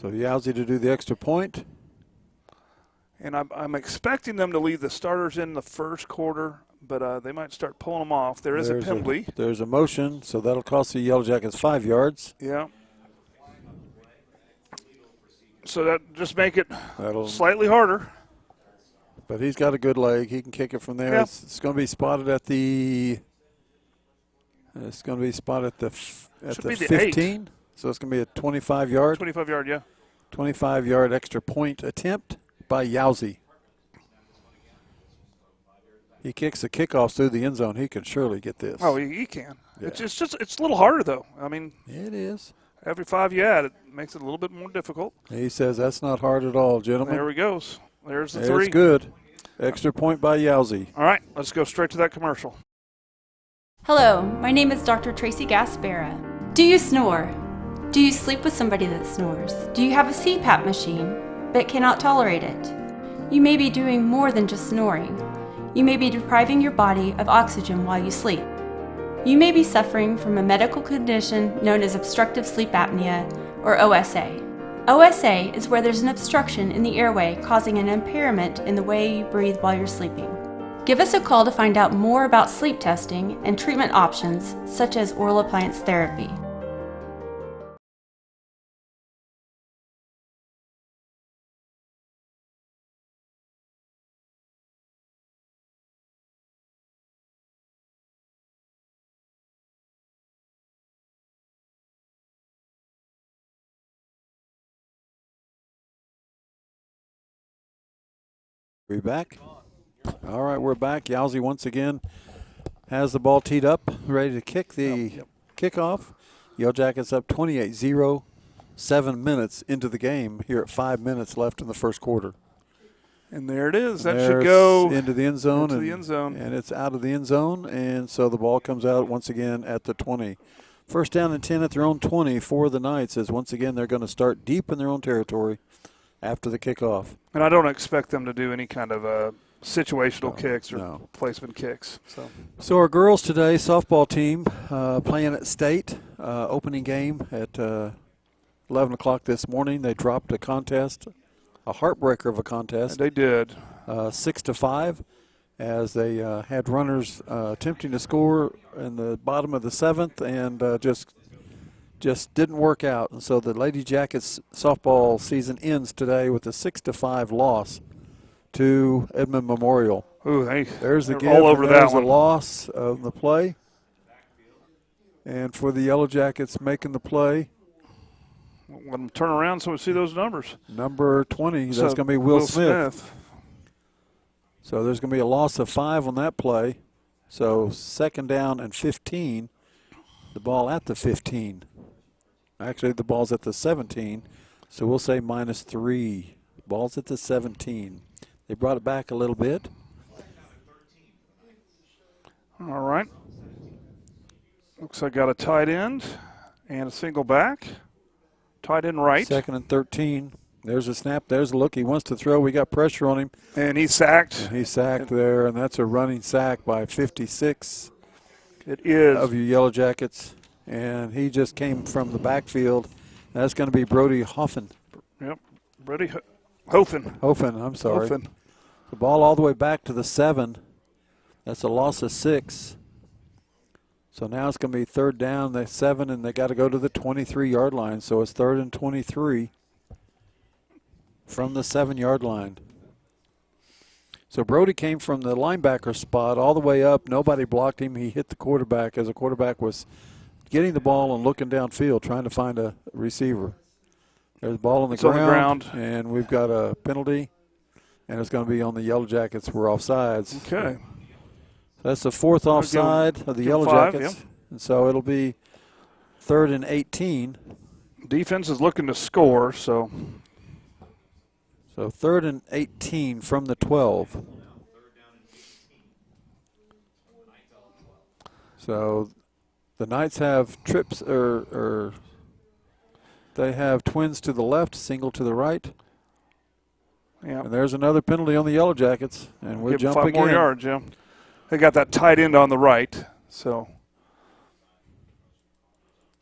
S2: So Yalzy to do the extra point.
S1: And I'm expecting them to leave the starters in the first quarter, but they might start pulling them off. There's a penalty.
S2: There's a motion, so that'll cost the Yellow Jackets 5 yards.
S1: Yeah. So that just make it slightly harder.
S2: But he's got a good leg. He can kick it from there.
S1: Yeah.
S2: It's going to be spotted at the. It's going to be spotted at the 15. So it's going to be a 25-yard.
S1: 25-yard, yeah.
S2: 25-yard extra point attempt by Yalzy. He kicks the kickoff through the end zone. He can surely get this.
S1: Oh, he can.
S2: Yeah.
S1: It's a little harder though. I mean,
S2: it is.
S1: Every 5 you add, it makes it a little bit more difficult.
S2: He says that's not hard at all, gentlemen.
S1: There he goes. There's the 3.
S2: It's good. Extra point by Yalzy.
S1: All right, let's go straight to that commercial.
S7: Hello, my name is Dr. Tracy Gasbera. Do you snore? Do you sleep with somebody that snores? Do you have a CPAP machine but cannot tolerate it? You may be doing more than just snoring. You may be depriving your body of oxygen while you sleep. You may be suffering from a medical condition known as obstructive sleep apnea, or OSA. OSA is where there's an obstruction in the airway causing an impairment in the way you breathe while you're sleeping. Give us a call to find out more about sleep testing and treatment options such as oral appliance therapy.
S2: We back? All right, we're back. Yowzy once again has the ball teed up, ready to kick the kickoff. Yellow Jackets up 28-0, 7 minutes into the game here at 5 minutes left in the first quarter.
S1: And there it is. That should go
S2: into the end zone.
S1: Into the end zone.
S2: And it's out of the end zone, and so the ball comes out once again at the 20. First down and 10 at their own 20 for the Knights, as once again they're going to start deep in their own territory after the kickoff.
S1: And I don't expect them to do any kind of situational kicks or placement kicks.
S2: So our girls today, softball team, playing at State, opening game at 11 o'clock this morning. They dropped a contest, a heartbreaker of a contest.
S1: They did.
S2: 6-5, as they had runners attempting to score in the bottom of the seventh, and just didn't work out. And so the Lady Jackets softball season ends today with a 6-5 loss to Edmond Memorial.
S1: Ooh,
S2: there's the give,
S1: all over that
S2: there's
S1: one.
S2: A loss of the play. And for the Yellow Jackets making the play,
S1: let them turn around so we see those numbers.
S2: Number 20, that's going to be Will Smith. So there's going to be a loss of 5 on that play. So second down and 15, the ball at the 15. Actually, the ball's at the 17, so we'll say -3. Ball's at the 17. They brought it back a little bit.
S1: All right. Looks like got a tight end and a single back. Tight end right.
S2: Second and 13. There's a snap. There's a look. He wants to throw. We got pressure on him.
S1: And he's sacked.
S2: And he's sacked there, and that's a running sack by 56.
S1: It is.
S2: Of your Yellow Jackets. And he just came from the backfield. That's going to be Brody Hoffen.
S1: Yep, Brody Hoffen.
S2: Hoffen, I'm sorry.
S1: Hoffen.
S2: The ball all the way back to the 7. That's a loss of 6. So now it's going to be third down, the 7, and they got to go to the 23-yard line. So it's 3rd and 23 from the 7-yard line. So Brody came from the linebacker spot all the way up. Nobody blocked him. He hit the quarterback as the quarterback was getting the ball and looking downfield, trying to find a receiver. There's the ball on the ground, and we've got a penalty, and it's going to be on the Yellow Jackets. We're offsides.
S1: Okay.
S2: That's the 4th offside of the Yellow Jackets, and so it'll be 3rd and 18.
S1: Defense is looking to score, so
S2: 3rd and 18 from the 12. So the Knights have trips, or they have twins to the left, single to the right.
S1: Yeah.
S2: And there's another penalty on the Yellow Jackets, and we'll jump
S1: 5
S2: again.
S1: more yards, yeah. They got that tight end on the right, so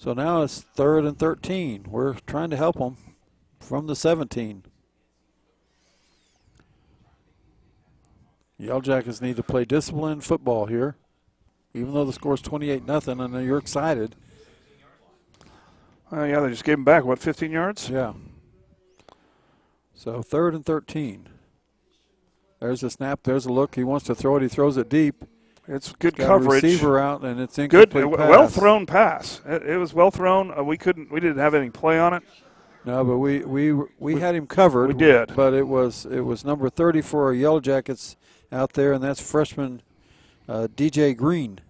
S2: now it's 3rd and 13. We're trying to help them from the 17. Yellow Jackets need to play disciplined football here. Even though the score's 28-0, I know you're excited.
S1: Yeah, they just gave him back, 15 yards?
S2: Yeah. So 3rd and 13. There's a snap. There's a look. He wants to throw it. He throws it deep.
S1: It's good
S2: Got
S1: coverage.
S2: A receiver out, and it's incomplete.
S1: Good,
S2: pass.
S1: well thrown pass. It was well thrown. We didn't have any play on it.
S2: No, but we had him covered.
S1: We did.
S2: But it was number 30 for our Yellow Jackets out there, and that's freshman DJ Green.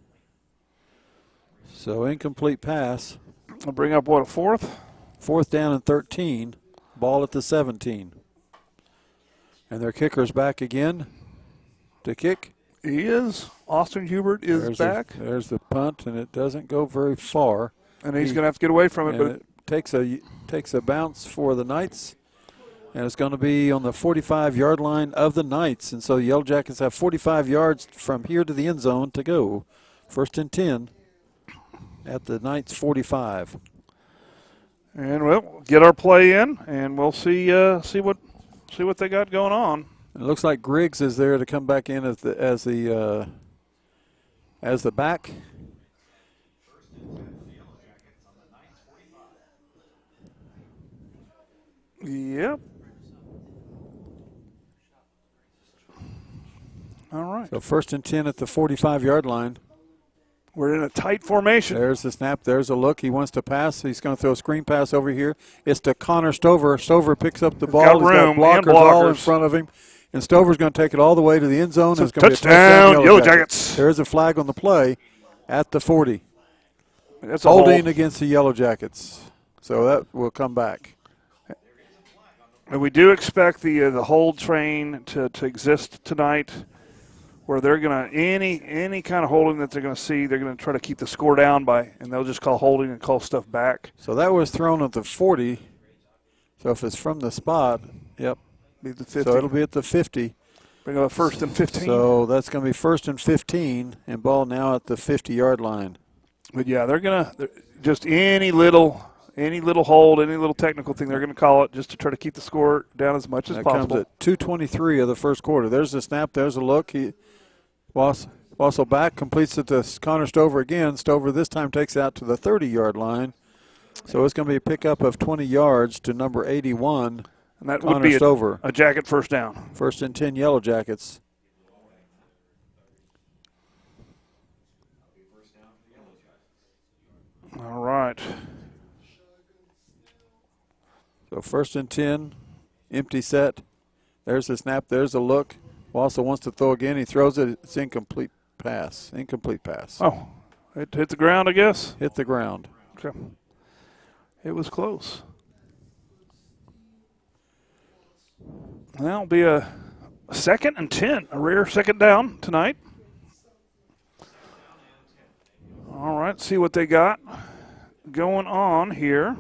S2: So incomplete pass.
S1: I'll bring up a 4th?
S2: 4th down and 13. Ball at the 17. And their kicker's back again to kick.
S1: He is. Austin Hubert is back.
S2: There's the punt, and it doesn't go very far.
S1: And he's going to have to get away from it, but
S2: takes a bounce for the Knights, and it's going to be on the 45-yard line of the Knights. And so the Yellow Jackets have 45 yards from here to the end zone to go. 1st and 10 at the Knights 45.
S1: And we'll get our play in, and we'll see what they got going on.
S2: It looks like Griggs is there to come back in as the back.
S1: Yep. All right.
S2: So 1st and 10 at the 45-yard line.
S1: We're in a tight formation.
S2: There's the snap. There's a look. He wants to pass. He's going to throw a screen pass over here. It's to Connor Stover. Stover picks up the ball.
S1: Got room.
S2: He's got blockers all in front of him. And Stover's going to take it all the way to the end zone.
S1: So
S2: it's going
S1: touchdown,
S2: to be a touchdown,
S1: Yellow Jackets.
S2: There is a flag on the play at the 40.
S1: That's
S2: holding against the Yellow Jackets. So that will come back.
S1: And we do expect the hold train to exist tonight, where they're going to any kind of holding that they're going to see, they're going to try to keep the score down and they'll just call holding and call stuff back.
S2: So that was thrown at the 40. So if it's from the spot, yep.
S1: Be the 50.
S2: So it'll be at the 50.
S1: Bring up 1st and 15.
S2: So that's going to be 1st and 15, and ball now at the 50-yard line.
S1: But yeah, they're going to just any little hold, any little technical thing, they're going to call it just to try to keep the score down as much as possible.
S2: That comes at 2:23 of the first quarter. There's the snap. There's a look. Wassel back, completes it to Connor Stover again. Stover this time takes it out to the 30-yard line. So it's going to be a pickup of 20 yards to number 81,
S1: and that
S2: Connor
S1: would be
S2: Stover.
S1: A Jacket first down.
S2: 1st and 10 Yellow Jackets.
S1: All right.
S2: So 1st and 10, empty set. There's the snap. There's the look. Wassel wants to throw again. He throws it. It's incomplete pass. Incomplete pass.
S1: Oh, it hit the ground, I guess?
S2: Hit the ground.
S1: Okay. It was close. That'll be a 2nd and 10, a rare 2nd down tonight. All right, see what they got going on here.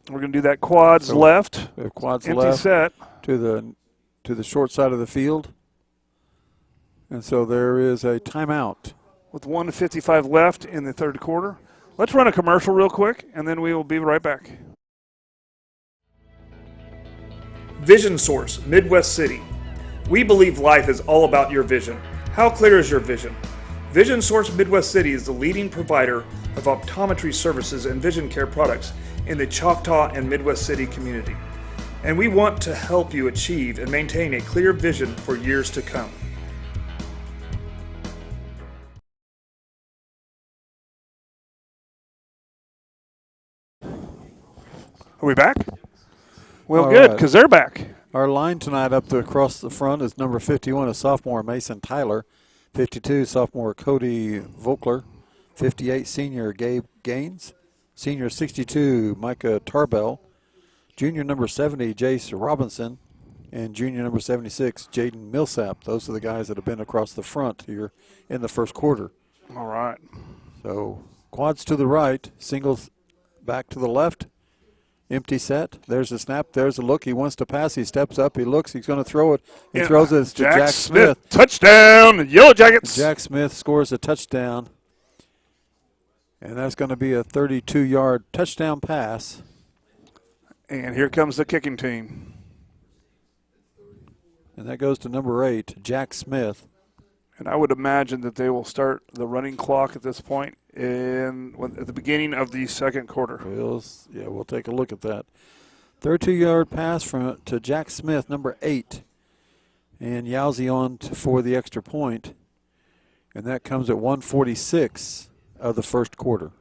S1: We're going to do that quads left.
S2: We have quads
S1: empty
S2: left
S1: set
S2: to the short side of the field. And so there is a timeout.
S1: With 1:55 left in the 3rd quarter. Let's run a commercial real quick, and then we will be right back. Vision Source, Midwest City. We believe life is all about your vision. How clear is your vision? Vision Source Midwest City is the leading provider of optometry services and vision care products in the Choctaw and Midwest City community. And we want to help you achieve and maintain a clear vision for years to come. Are we back? Well,
S2: All
S1: good,
S2: right.
S1: because they're back.
S2: Our line tonight up across the front is number 51, a sophomore, Mason Tyler. 52, sophomore, Cody Vogler. 58, senior, Gabe Gaines. Senior, 62, Micah Tarbell. Junior, number 70, Jace Robinson. And junior, number 76, Jaden Millsap. Those are the guys that have been across the front here in the first quarter.
S1: All right.
S2: So quads to the right, singles back to the left. Empty set. There's a snap. There's a look. He wants to pass. He steps up. He looks. He's going to throw it. He throws it to Jack Smith.
S1: Touchdown, Yellow Jackets.
S2: Jack Smith scores a touchdown. And that's going to be a 32-yard touchdown pass.
S1: And here comes the kicking team.
S2: And that goes to number 8, Jack Smith.
S1: And I would imagine that they will start the running clock at this point at the beginning of the 2nd quarter.
S2: We'll take a look at that. 32-yard pass to Jack Smith, number 8. And Yowzy on for the extra point. And that comes at 1:46 of the first quarter.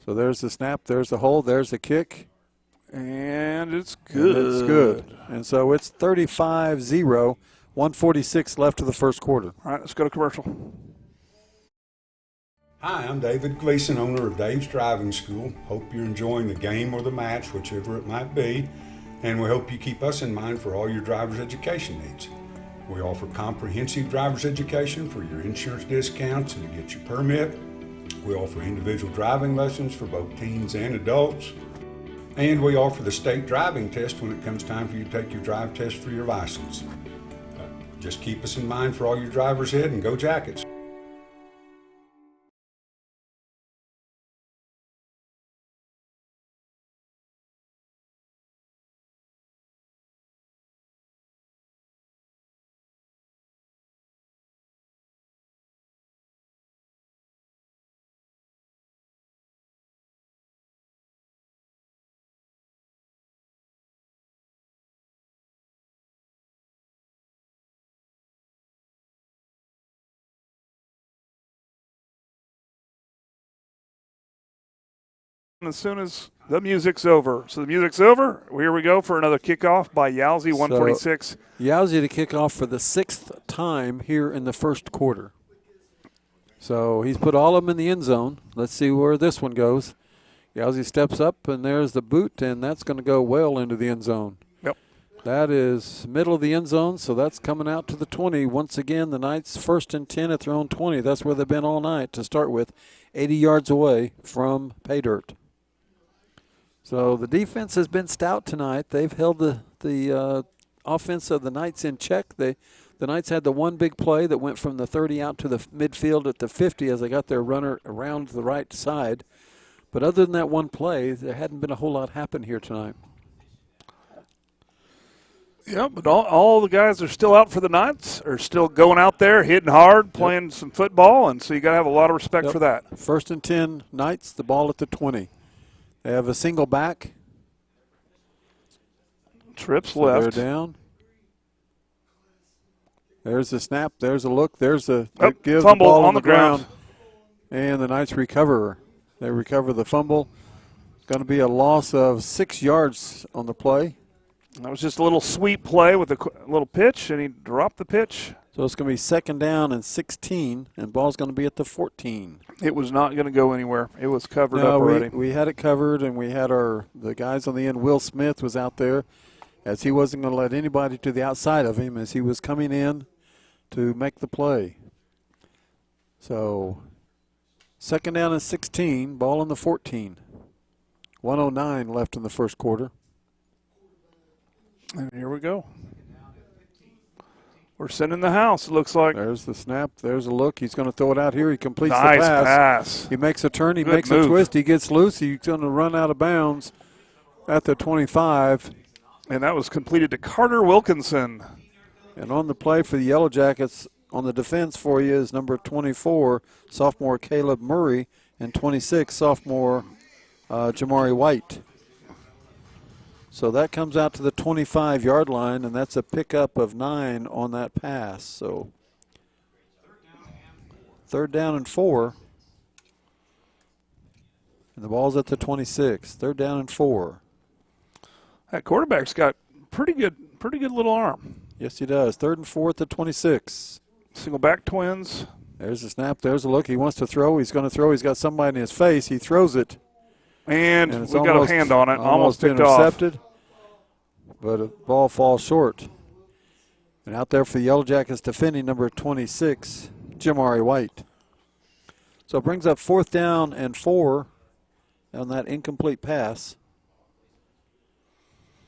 S2: So there's the snap, there's the hold, there's the kick.
S1: And it's good.
S2: And it's good. And so it's 35-0, 1:46 left of the first quarter.
S1: All right, let's go to commercial.
S8: Hi, I'm David Gleason, owner of Dave's Driving School. Hope you're enjoying the game or the match, whichever it might be, and we hope you keep us in mind for all your driver's education needs. We offer comprehensive driver's education for your insurance discounts and to get your permit. We offer individual driving lessons for both teens and adults. And we offer the state driving test when it comes time for you to take your drive test for your license. Just keep us in mind for all your drivers ahead, and go Jackets.
S1: As soon as the music's over. So the music's over. Here we go for another kickoff by Yowzy, 146.
S2: So, Yowzy to kick off for the 6th time here in the first quarter. So he's put all of them in the end zone. Let's see where this one goes. Yowzy steps up, and there's the boot, and that's going to go well into the end zone.
S1: Yep.
S2: That is middle of the end zone, so that's coming out to the 20. Once again, the Knights 1st and 10 at their own 20. That's where they've been all night to start with, 80 yards away from pay dirt. So the defense has been stout tonight. They've held the offense of the Knights in check. The Knights had the one big play that went from the 30 out to the midfield at the 50 as they got their runner around the right side. But other than that one play, there hadn't been a whole lot happen here tonight.
S1: Yeah, but all the guys that are still out for the Knights are still going out there, hitting hard, playing some football, and so you got to have a lot of respect for that.
S2: 1st and 10 Knights, the ball at the 20. They have a single back.
S1: Trips
S2: so
S1: left.
S2: They're down. There's the snap. There's a look. There's the give
S1: fumble
S2: the ball
S1: on the ground.
S2: And the Knights recover. They recover the fumble. It's going to be a loss of 6 yards on the play.
S1: That was just a little sweep play with a little pitch, and he dropped the pitch.
S2: So it's going to be 2nd down and 16, and ball's going to be at the 14.
S1: It was not going to go anywhere. It was covered up already.
S2: We had it covered, and we had the guys on the end. Will Smith was out there, as he wasn't going to let anybody to the outside of him as he was coming in to make the play. So 2nd down and 16, ball on the 14. 1:09 left in the first quarter.
S1: And here we go. We're sending the house, it looks like.
S2: There's the snap. There's a look. He's going to throw it out here. He completes
S1: nice
S2: the
S1: pass.
S2: He makes a turn. He
S1: Good
S2: makes
S1: move.
S2: a twist. He gets loose. He's going to run out of bounds at the 25.
S1: And that was completed to Carter Wilkinson.
S2: And on the play for the Yellow Jackets, on the defense for you is number 24, sophomore Caleb Murray, and 26, sophomore Jamari White. So that comes out to the 25-yard line, and that's a pickup of 9 on that pass. So 3rd down and 4. And the ball's at the 26. 3rd down and 4.
S1: That quarterback's got pretty good little arm.
S2: Yes, he does. 3rd and 4 at the 26.
S1: Single back twins.
S2: There's the snap. There's a look. He wants to throw. He's going to throw. He's got somebody in his face. He throws it.
S1: And we got a hand on it. Almost picked
S2: intercepted, but a ball falls short. And out there for the Yellow Jackets defending number 26, Jamari White. So it brings up 4th down and 4 on that incomplete pass.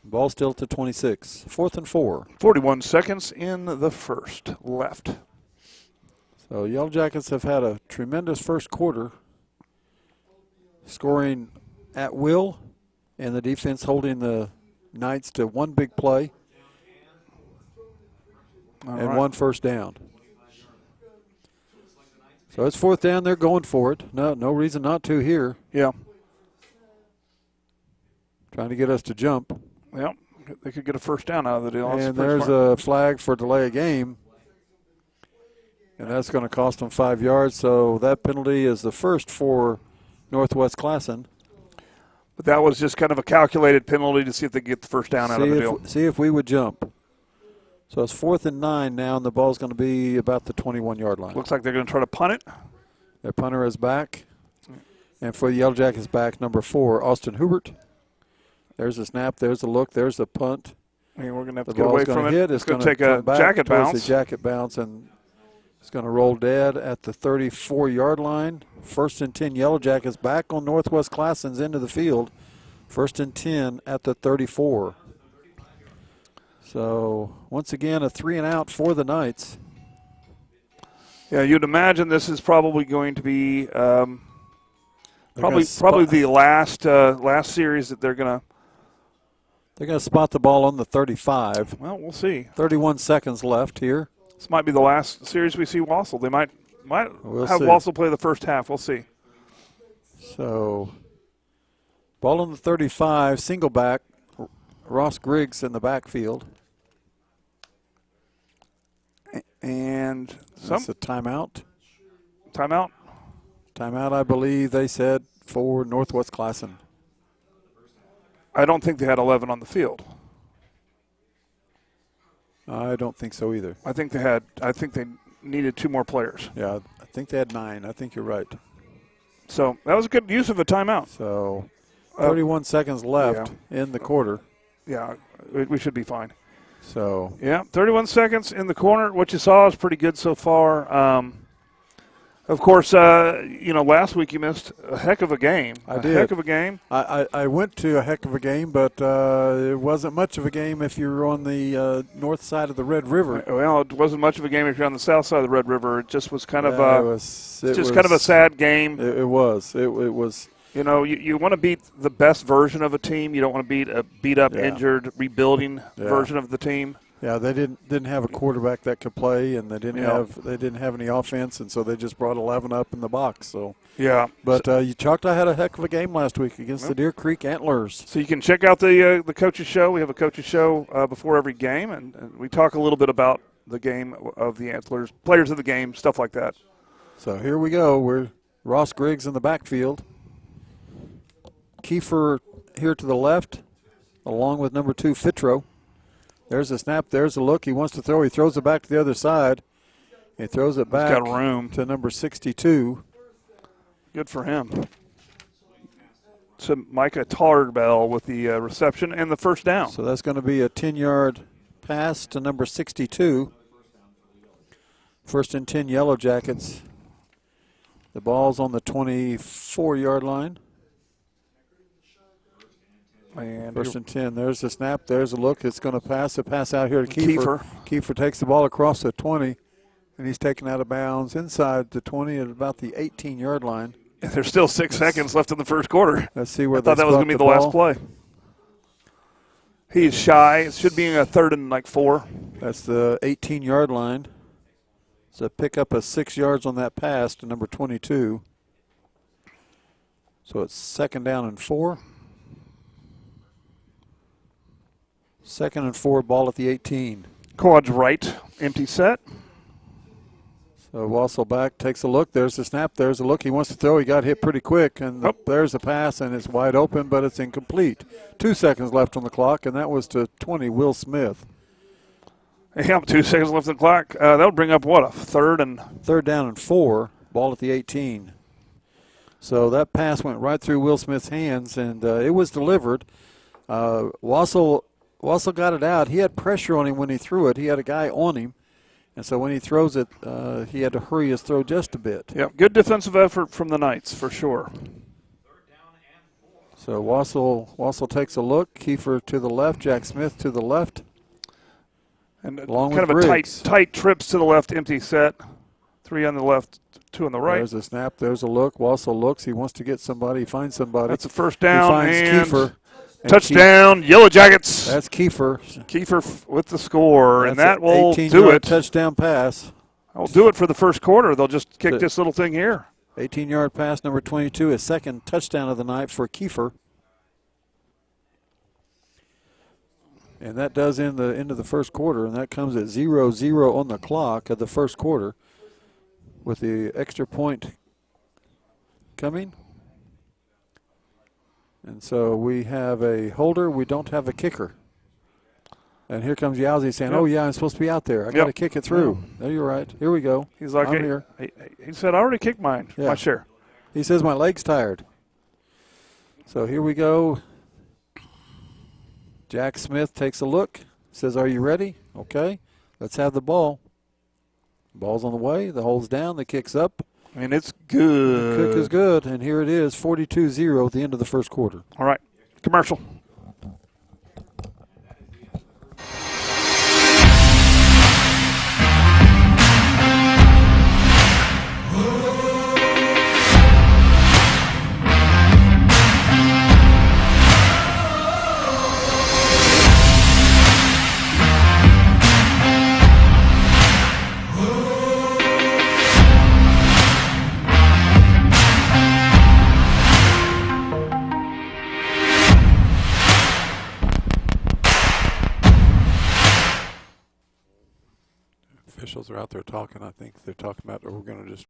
S2: Ball still to 26. 4th and 4.
S1: 41 seconds in the first left.
S2: So Yellow Jackets have had a tremendous first quarter, scoring at will, and the defense holding the Knights to one big play and 1 first down. So it's 4th down. They're going for it. No reason not to here.
S1: Yeah.
S2: Trying to get us to jump.
S1: Yep. They could get a first down out of the deal.
S2: And there's a flag for delay of game. And that's going to cost them 5 yards. So that penalty is the first for Northwest Classen.
S1: But that was just kind of a calculated penalty to see if they get the first down out of the deal.
S2: See if we would jump. So it's 4th and 9 now, and the ball's going to be about the 21-yard line.
S1: Looks like they're going to try to punt it.
S2: Their punter is back. And for the Yellow Jackets back, number 4, Austin Hubert. There's a snap. There's a look. There's a punt.
S1: And we're going to have
S2: The
S1: to get away
S2: ball's
S1: from
S2: going to
S1: it.
S2: hit.
S1: It's going to take a
S2: come back
S1: jacket
S2: towards
S1: bounce.
S2: The jacket bounce, and it's going to roll dead at the 34-yard line. 1st and 10 Yellow Jackets back on Northwest Classen's end of the field. 1st and 10 at the 34. So once again, a 3-and-out for the Knights.
S1: Yeah, you'd imagine this is probably going to be probably the last series that they're going
S2: to spot the ball on the 35.
S1: Well, we'll see.
S2: 31 seconds left here.
S1: This might be the last series we see Wassel. They might
S2: we'll
S1: have
S2: see.
S1: Wassel play the first half. We'll see.
S2: So ball on the 35, single back. Ross Griggs in the backfield.
S1: And
S2: that's a timeout.
S1: Timeout?
S2: Timeout, I believe they said, for Northwest Classen.
S1: I don't think they had 11 on the field.
S2: I don't think so either.
S1: I think they needed 2 more players.
S2: Yeah, I think they had 9. I think you're right.
S1: So that was a good use of a timeout.
S2: So 31 seconds left in the quarter.
S1: Yeah, we should be fine.
S2: So
S1: yeah, 31 seconds in the corner. What you saw is pretty good so far. Of course, last week you missed a heck of a game.
S2: I did.
S1: Heck of a game.
S2: I went to a heck of a game, but it wasn't much of a game if you were on the north side of the Red River.
S1: Well, it wasn't much of a game if you're on the south side of the Red River. It just was kind of
S2: kind
S1: of a sad game.
S2: It was. It was.
S1: You want to beat the best version of a team. You don't want to beat a beat-up, injured, rebuilding version of the team. Yeah,
S2: they didn't have a quarterback that could play, and they didn't have any offense, and so they just brought 11 up in the box. So
S1: yeah,
S2: but Choctaw had a heck of a game last week against the Deer Creek Antlers.
S1: So you can check out the coaches show. We have a coaches show before every game, and we talk a little bit about the game of the Antlers, players of the game, stuff like that.
S2: So here we go. We're Ross Griggs in the backfield. Kiefer here to the left, along with number 2, Fitro. There's a snap. There's a look. He wants to throw. He throws it back to the other side. He throws it back
S1: got room
S2: to number 62.
S1: Good for him. So Micah Tarbell with the reception and the first down.
S2: So that's going to be a 10-yard pass to number 62. 1st and 10 Yellow Jackets. The ball's on the 24-yard line.
S1: And
S2: 1st and 10. There's the snap. There's a look. It's going to pass. A pass out here to Kiefer. Kiefer takes the ball across the 20, and he's taken out of bounds inside the 20 at about the 18-yard line.
S1: And there's still 6 seconds left in the first quarter.
S2: Let's see where
S1: I thought that was going to be the last play. He's shy. It should be a 3rd and 4.
S2: That's the 18-yard line. So pick up a 6 yards on that pass to number 22. So it's 2nd down and 4. 2nd and 4, ball at the 18.
S1: Quads right, empty set.
S2: So Wassel back, takes a look. There's the snap. There's a look. He wants to throw. He got hit pretty quick, and there's the pass, and it's wide open, but it's incomplete. 2 seconds left on the clock, and that was to 20, Will Smith.
S1: Yeah, 2 seconds left on the clock. That would bring up, what, a
S2: 3rd down and 4, ball at the 18. So that pass went right through Will Smith's hands, and it was delivered. Wassel got it out. He had pressure on him when he threw it. He had a guy on him. And so when he throws it, he had to hurry his throw just a bit.
S1: Yeah, good defensive effort from the Knights for sure.
S2: So Wassel takes a look. Kiefer to the left, Jack Smith to the left.
S1: And
S2: along
S1: kind
S2: with
S1: of a
S2: Griggs.
S1: tight trips to the left, empty set. 3 on the left, 2 on the right.
S2: There's a snap. There's a look. Wassel looks. He wants to get somebody. He finds somebody.
S1: That's a first down.
S2: He finds
S1: and
S2: Kiefer.
S1: Touchdown, Yellow Jackets.
S2: That's Kiefer.
S1: Kiefer with the score, and that will do
S2: 18-yard
S1: it.
S2: Touchdown pass.
S1: That will do it for the first quarter. They'll just kick this little thing here.
S2: 18-yard pass, number 22, his 2nd touchdown of the night for Kiefer. And that does end the end of the first quarter, and that comes at 0-0 on the clock of the first quarter with the extra point coming. And so we have a holder. We don't have a kicker. And here comes Yowzy saying, oh, yeah, I'm supposed to be out there. I got to kick it through. No, you're right. Here we go.
S1: He's like,
S2: I'm here.
S1: He said, I already kicked mine.
S2: Yeah.
S1: My share.
S2: He says, my leg's tired. So here we go. Jack Smith takes a look, Says, are you ready? Okay, let's have the ball. Ball's on the way. The hole's down. The kick's up.
S1: And it's good.
S2: The kick is good, and here it is, 42-0 at the end of the first quarter.
S1: All right, commercial.
S2: Officials are out there talking. I think they're talking about, we're going to just.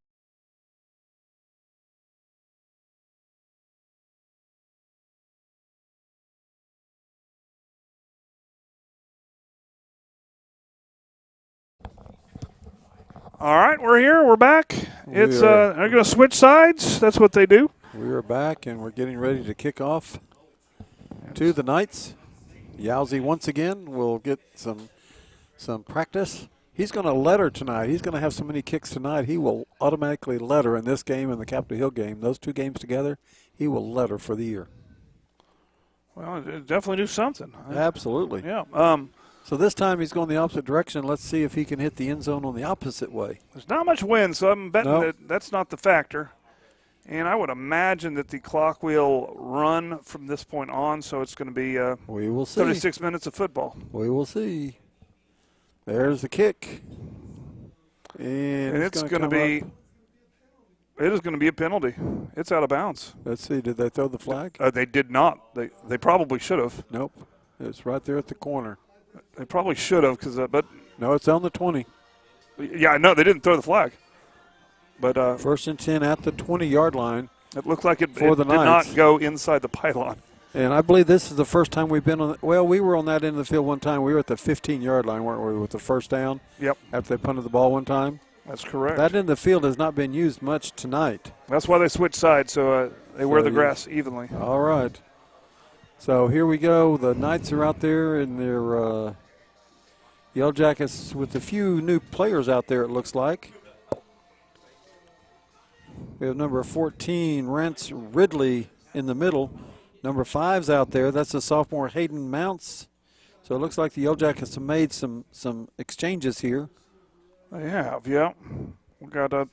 S1: All right, we're here. We're back. It's they're going to switch sides. That's what they do.
S2: We are back, and we're getting ready to kick off to the Knights. Yowzy once again will get some practice. He's going to letter tonight. He's going to have so many kicks tonight, he will automatically letter in this game and the Capitol Hill game. Those two games together, he will letter for the year.
S1: Well, definitely do something.
S2: Absolutely.
S1: Yeah.
S2: So this time he's going the opposite direction. Let's see if he can hit the end zone on the opposite way.
S1: There's not much wind, so I'm betting that that's not the factor. And I would imagine that the clock will run from this point on, so it's going to be
S2: we will see.
S1: 36 minutes of football.
S2: We will see. There's the kick. And
S1: it's going to be – it is going to be a penalty. It's out of bounds.
S2: Let's see. Did they throw the flag?
S1: They did not. They probably should have.
S2: Nope. It's right there at the corner.
S1: They probably should have, but
S2: no, it's on the 20.
S1: Yeah, I know they didn't throw the flag. But
S2: first and 10 at the 20-yard line.
S1: It looked like it
S2: did
S1: not go inside the pylon.
S2: And I believe this is the first time we've been on. Well, we were on that end of the field one time. We were at the 15-yard line, weren't we, with the first down?
S1: Yep.
S2: After they punted the ball one time.
S1: That's correct.
S2: That end of the field has not been used much tonight.
S1: That's why they switched sides, so they wear the grass evenly.
S2: All right. So here we go. The Knights are out there in their Yellow Jackets with a few new players out there, it looks like. We have number 14, Rance Ridley, in the middle. Number 5's out there. That's the sophomore Hayden Mounts. So it looks like the Yellow Jackets have made some exchanges here.
S1: They have, yeah. We got that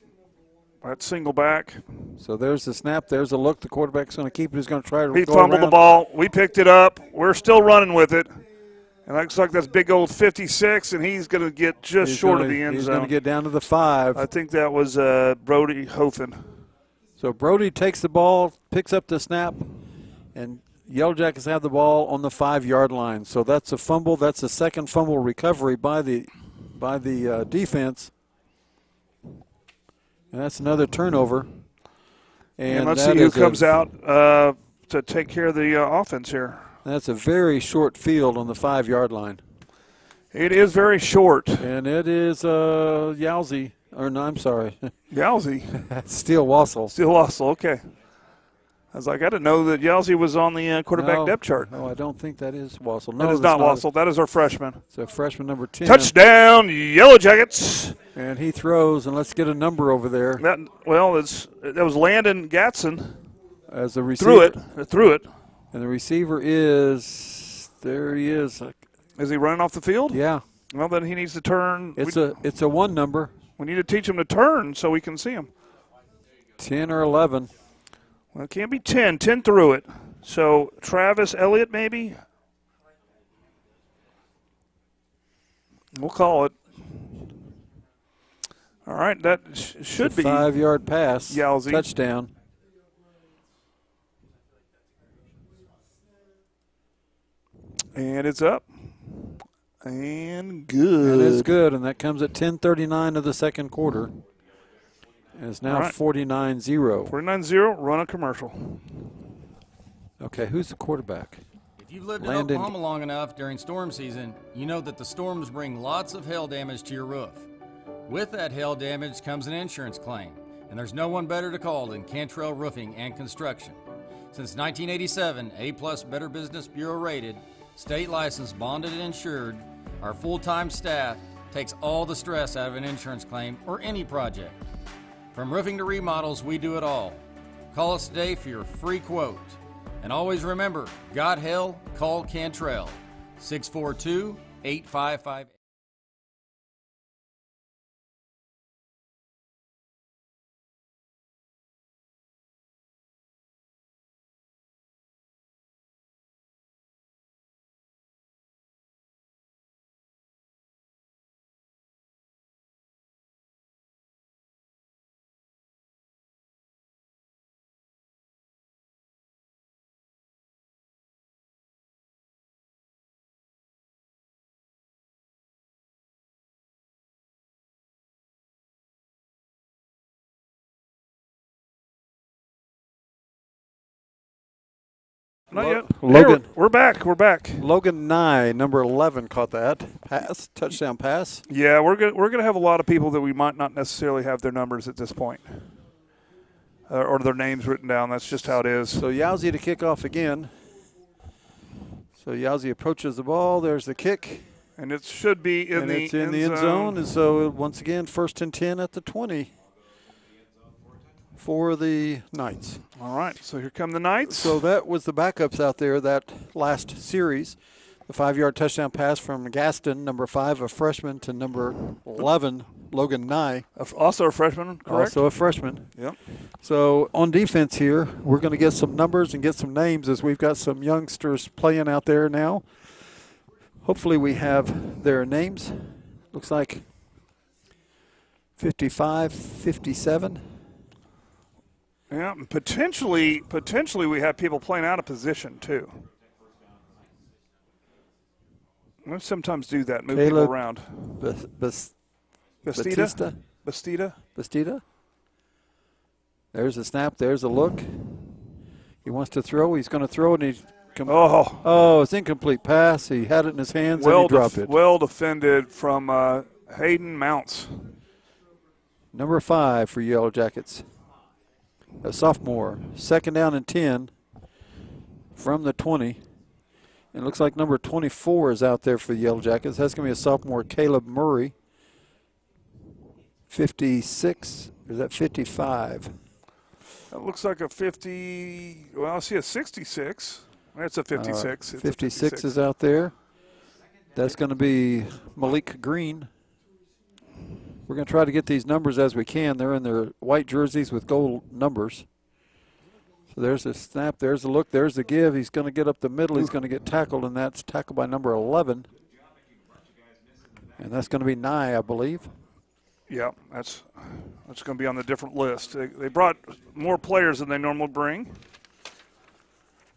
S1: single back.
S2: So there's the snap. There's a look. The quarterback's going to keep it. He's going to try to
S1: He
S2: go
S1: fumbled
S2: around.
S1: the ball. We picked it up. We're still running with it. And it looks like that's big old 56, and he's going to get just short of the end zone.
S2: He's going to get down to the 5.
S1: I think that was Brody Hofen.
S2: So Brody takes the ball, picks up the snap, and Yellow Jackets have the ball on the 5-yard line. So that's a fumble. That's a second fumble recovery by the defense. And that's another turnover.
S1: And let's see who comes out to take care of the offense here.
S2: That's a very short field on the 5-yard line.
S1: It is very short.
S2: And it is Yowzy. Or no, I'm sorry.
S1: Yowzy.
S2: That's Steele Wassel.
S1: Steele Wassel, okay. I was like, I didn't know that Yowzy was on the quarterback depth chart.
S2: No, I don't think that is Wassel. No,
S1: that is not Wassel. That is our freshman.
S2: It's a freshman number 10.
S1: Touchdown, Yellow Jackets.
S2: And he throws, and let's get a number over there.
S1: That was Landon Gatson.
S2: As the receiver.
S1: Threw it.
S2: And the receiver is, there he is.
S1: Is he running off the field?
S2: Yeah.
S1: Well, then he needs to turn.
S2: It's a 1 number.
S1: We need to teach him to turn so we can see him.
S2: 10 or 11.
S1: Well, it can't be 10. 10 threw it. So Travis Elliott maybe? We'll call it. All right, that should be
S2: 5-yard pass.
S1: Yowzy.
S2: Touchdown.
S1: And it's up. And good.
S2: And it's good, and that comes at 10:39 of the second quarter. And it's now 49-0.
S1: 49-0, run a commercial.
S2: Okay, who's the quarterback?
S9: If you've lived in Oklahoma long enough during storm season, you know that the storms bring lots of hail damage to your roof. With that hail damage comes an insurance claim, and there's no one better to call than Cantrell Roofing and Construction. Since 1987, A+ Better Business Bureau rated, state licensed, bonded, and insured, Our full-time staff takes all the stress out of an insurance claim or any project. From roofing to remodels, we do it all. Call us today for your free quote. And always remember, got hell, call Cantrell, 642-8558.
S1: Not yet.
S2: Logan.
S1: Here, we're back. We're back.
S2: Logan Nye, number 11, caught that pass, touchdown pass.
S1: Yeah, we're gonna have a lot of people that we might not necessarily have their numbers at this point, or their names written down. That's just how it is.
S2: So Yowzy to kick off again. So Yowzy approaches the ball. There's the kick.
S1: And it should be in the
S2: end zone. And so once again, 1st and 10 at the 20 for the Knights.
S1: All right, so here come the Knights.
S2: So that was the backups out there that last series. The 5-yard touchdown pass from Gaston, number 5, a freshman, to number 11, Logan Nye.
S1: Also a freshman, correct?
S2: Also a freshman.
S1: Yep.
S2: So on defense here, we're going to get some numbers and get some names as we've got some youngsters playing out there now. Hopefully we have their names. Looks like 55, 57.
S1: Yeah, potentially we have people playing out of position too. We sometimes do that, move people around. Bastida.
S2: There's a snap. There's a look. He wants to throw. He's going to throw it. And it's incomplete pass. He had it in his hands and he dropped it.
S1: Well defended from Hayden Mounts.
S2: Number 5 for Yellow Jackets. A sophomore. 2nd down and 10 from the 20. It looks like number 24 is out there for the Yellow Jackets. That's going to be a sophomore, Caleb Murray. 56, or is that 55?
S1: That looks like a 50. Well, I see a 66. That's a 56.
S2: 56 is out there. That's going to be Malik Green. We're going to try to get these numbers as we can. They're in their white jerseys with gold numbers. So there's a snap. There's a look. There's the give. He's going to get up the middle. He's going to get tackled, and that's tackled by number 11. And that's going to be Nye, I believe.
S1: Yeah, that's going to be on the different list. They brought more players than they normally bring,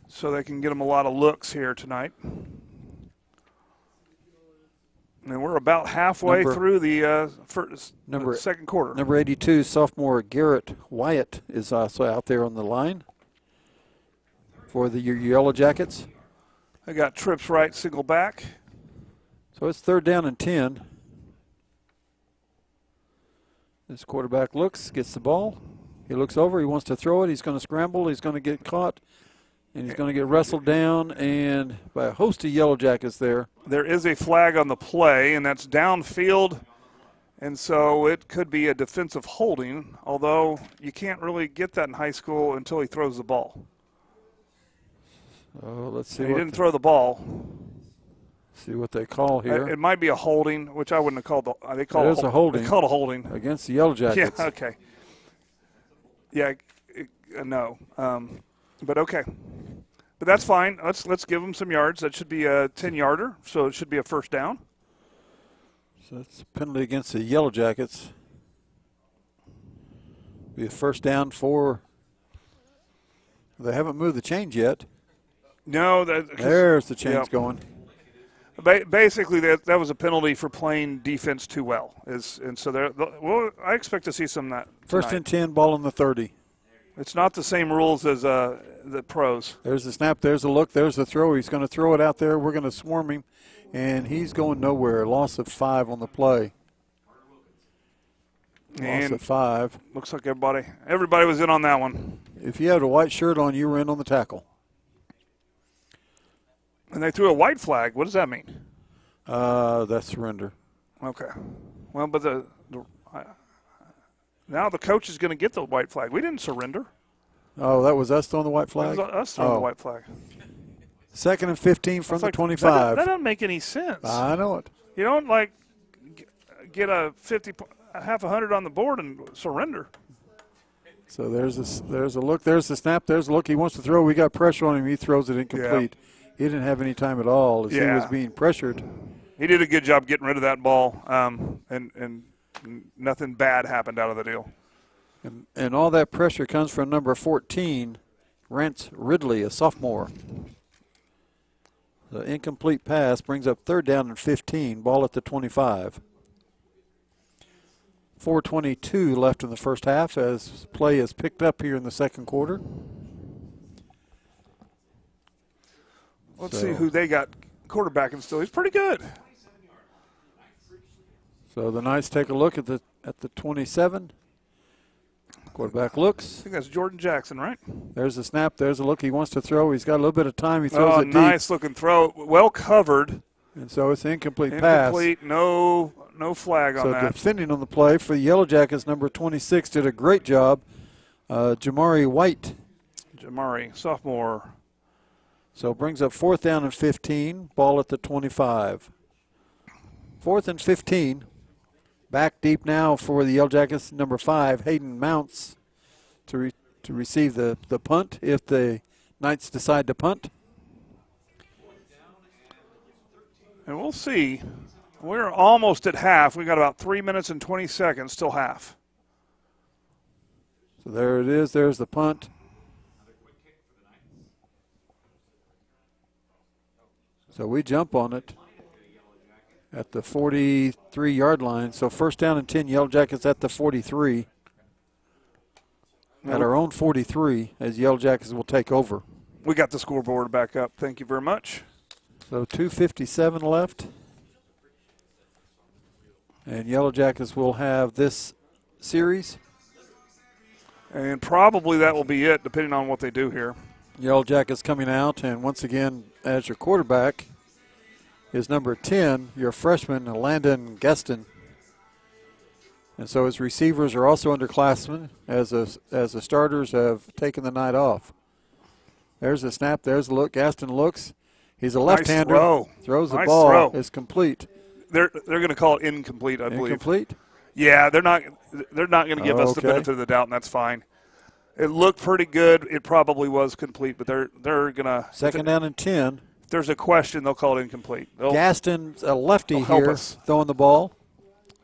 S1: so they can get them a lot of looks here tonight. And we're about halfway through the second quarter.
S2: Number 82, sophomore Garrett Wyatt, is also out there on the line for the Yellow Jackets.
S1: They got trips right, single back.
S2: So it's 3rd down and 10. This quarterback gets the ball. He looks over. He wants to throw it. He's going to scramble. He's going to get caught. And he's going to get wrestled down and by a host of Yellow Jackets there.
S1: There is a flag on the play, and that's downfield. And so it could be a defensive holding, although you can't really get that in high school until he throws the ball.
S2: Oh, let's see.
S1: He didn't throw the ball.
S2: See what they call here.
S1: It might be a holding, which I wouldn't have called. They call
S2: it a holding.
S1: They called a holding
S2: against the Yellow Jackets.
S1: Yeah. Okay. Yeah. No. But okay. But that's fine. Let's give them some yards. That should be a 10-yarder, so it should be a 1st down.
S2: So that's a penalty against the Yellow Jackets. Be a 1st down for. They haven't moved the chains yet.
S1: No.
S2: There's the chains going.
S1: Basically, that was a penalty for playing defense too well. And so I expect to see some of that tonight.
S2: 1st and 10, ball on the 30.
S1: It's not the same rules as the pros.
S2: There's the snap. There's the look. There's the throw. He's going to throw it out there. We're going to swarm him, and he's going nowhere. Loss of 5 on the play. Loss of 5.
S1: Looks like everybody was in on that one.
S2: If you had a white shirt on, you were in on the tackle.
S1: And they threw a white flag. What does that mean?
S2: That's surrender.
S1: Okay. Well, but now the coach is going to get the white flag. We didn't surrender.
S2: Oh, that was us throwing the white flag?
S1: That was us throwing the white flag.
S2: 2nd and 15 from the 25.
S1: That doesn't make any sense.
S2: I know it.
S1: You don't, get a 50, half 100 on the board and surrender.
S2: So there's a look. There's the snap. There's a look. He wants to throw. We got pressure on him. He throws it incomplete. Yeah. He didn't have any time at all as he was being pressured.
S1: He did a good job getting rid of that ball, and nothing bad happened out of the deal.
S2: And all that pressure comes from number 14, Rance Ridley, a sophomore. The incomplete pass brings up 3rd down and 15, ball at the 25. 4:22 left in the first half as play is picked up here in the second quarter.
S1: Let's see who they got quarterbacking still. He's pretty good.
S2: So the Knights take a look at the 27. Quarterback looks.
S1: I think that's Jordan Jackson, right?
S2: There's the snap. There's a look. He wants to throw. He's got a little bit of time. He throws it deep.
S1: Nice looking throw. Well covered.
S2: And so it's an incomplete pass.
S1: Incomplete. No flag on that.
S2: So defending on the play for the Yellow Jackets, number 26 did a great job. Jamari White.
S1: Jamari, sophomore.
S2: So brings up 4th down and 15. Ball at the 25. 4th and 15. Back deep now for the Yellow Jackets, number 5, Hayden Mounts, to receive the punt if the Knights decide to punt.
S1: And we'll see. We're almost at half. We got about 3 minutes and 20 seconds till half.
S2: So there it is. There's the punt. So we jump on it at the 43-yard line. So 1st down and 10, Yellow Jackets at the 43. At our own 43, as Yellow Jackets will take over.
S1: We got the scoreboard back up. Thank you very much.
S2: So 2:57 left. And Yellow Jackets will have this series.
S1: And probably that will be it, depending on what they do here.
S2: Yellow Jackets coming out, and once again, as your quarterback is number 10, your freshman, Landon Gaston. And so his receivers are also underclassmen, as the starters have taken the night off. There's the snap. There's the look. Gaston looks. He's a left-hander.
S1: Nice
S2: throws the
S1: nice
S2: ball.
S1: Throw.
S2: It's complete.
S1: They're going to call it incomplete, I believe.
S2: Incomplete?
S1: Yeah, they're not going to give us the benefit of the doubt, and that's fine. It looked pretty good. It probably was complete, but they're going to.
S2: 2nd down and 10.
S1: If there's a question, they'll call it incomplete.
S2: Gaston's a lefty here throwing the ball.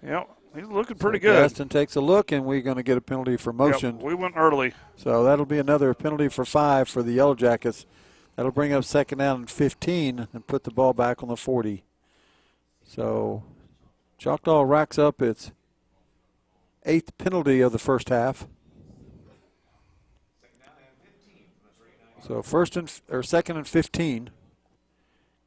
S1: Yeah, he's looking pretty good.
S2: Gaston takes a look, and we're going to get a penalty for motion.
S1: Yep, we went early.
S2: So that'll be another penalty for 5 for the Yellow Jackets. That'll bring up 2nd down and 15 and put the ball back on the 40. So Choctaw racks up its 8th penalty of the first half. So 2nd and 15.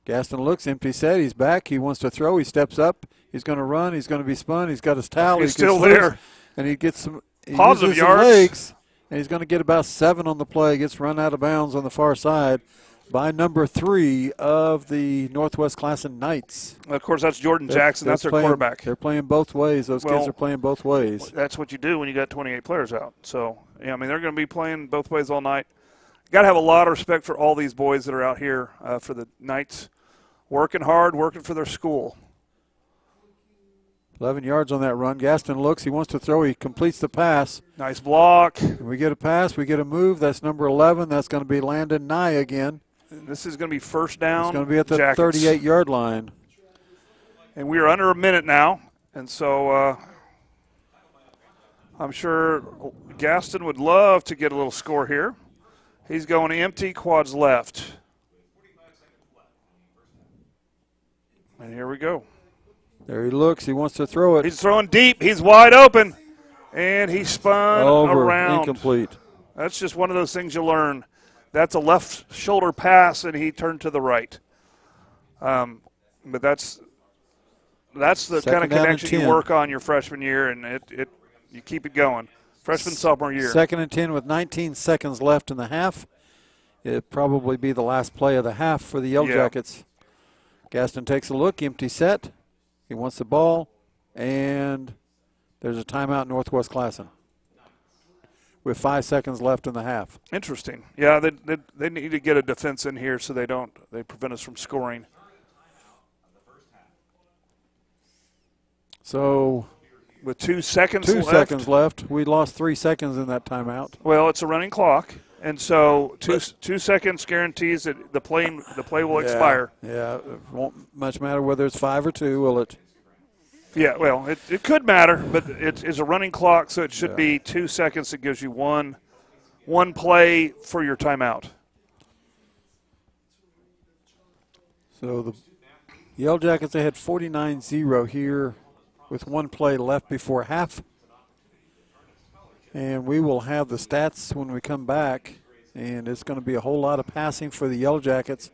S2: Gaston looks, empty set. He's back. He wants to throw. He steps up. He's going to run. He's going to be spun. He's got his towel.
S1: He's still there.
S2: And he gets some
S1: positive yards.
S2: Legs, and he's going to get about 7 on the play. Gets run out of bounds on the far side by number 3 of the Northwest Classen Knights.
S1: Of course, that's Jordan Jackson. That's their quarterback.
S2: They're playing both ways. Those kids are playing both ways.
S1: That's what you do when you got 28 players out. So, yeah, I mean, they're going to be playing both ways all night. Got to have a lot of respect for all these boys that are out here for the Knights, working hard, working for their school.
S2: 11 yards on that run. Gaston looks. He wants to throw. He completes the pass.
S1: Nice block.
S2: We get a pass. We get a move. That's number 11. That's going to be Landon Nye again.
S1: This is going to be 1st down.
S2: It's going to be at the 38-yard line.
S1: And we are under a minute now. And so I'm sure Gaston would love to get a little score here. He's going empty, quads left. And here we go.
S2: There he looks. He wants to throw it.
S1: He's throwing deep. He's wide open. And he spun around.
S2: Incomplete.
S1: That's just one of those things you learn. That's a left shoulder pass, and he turned to the right. But that's the kind of connection you work on your freshman year, and you keep it going. Freshman, sophomore year.
S2: 2nd and 10 with 19 seconds left in the half. It'd probably be the last play of the half for the Yellow Jackets. Gaston takes a look, empty set. He wants the ball, and there's a timeout, Northwest Classen, with 5 seconds left in the half.
S1: Interesting. Yeah, they need to get a defense in here so they prevent us from scoring.
S2: So
S1: with 2 seconds
S2: Two
S1: left.
S2: seconds left. We lost 3 seconds in that timeout.
S1: Well, it's a running clock, and so 2 seconds guarantees that the play will expire.
S2: Yeah, it won't much matter whether it's 5 or 2, will it?
S1: Yeah, well, it could matter, but it's a running clock, so it should be 2 seconds. That gives you one play for your timeout.
S2: So the Yellow Jackets, they had 49-0 here with 1 play left before half. And we will have the stats when we come back, and it's going to be a whole lot of passing for the Yellow Jackets,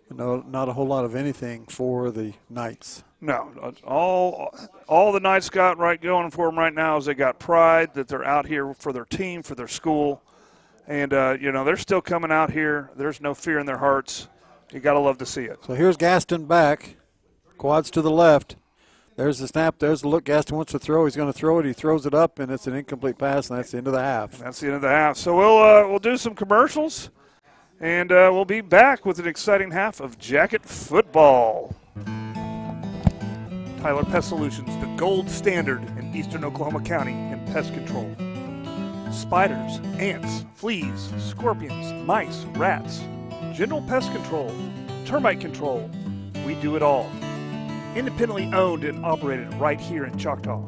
S2: not a whole lot of anything for the Knights.
S1: No, all the Knights got right going for them right now is they got pride that they're out here for their team, for their school, and they're still coming out here. There's no fear in their hearts. You got to love to see it.
S2: So here's Gaston back, quads to the left. There's the snap. There's the look. Gaston wants to throw. He's going to throw it. He throws it up, and it's an incomplete pass, and that's the end of the half.
S1: That's the end of the half. So we'll do some commercials, and we'll be back with an exciting half of Jacket football. Tyler Pest Solutions, the gold standard in eastern Oklahoma County in pest control. Spiders, ants, fleas, scorpions, mice, rats, general pest control, termite control. We do it all. Independently owned and operated right here in Choctaw.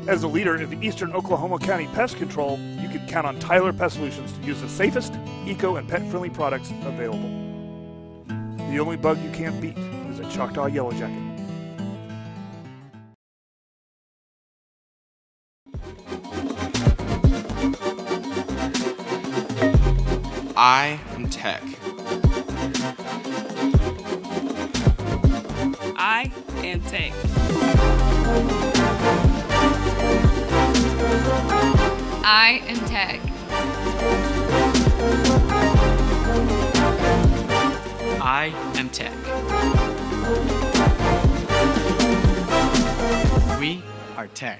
S1: As a leader of eastern Oklahoma County pest control, you can count on Tyler Pest Solutions to use the safest, eco, and pet-friendly products available. The only bug you can't beat is a Choctaw Yellow Jacket.
S6: I am Tech.
S4: I am Tech.
S5: I am Tech.
S6: I am Tech. We are Tech.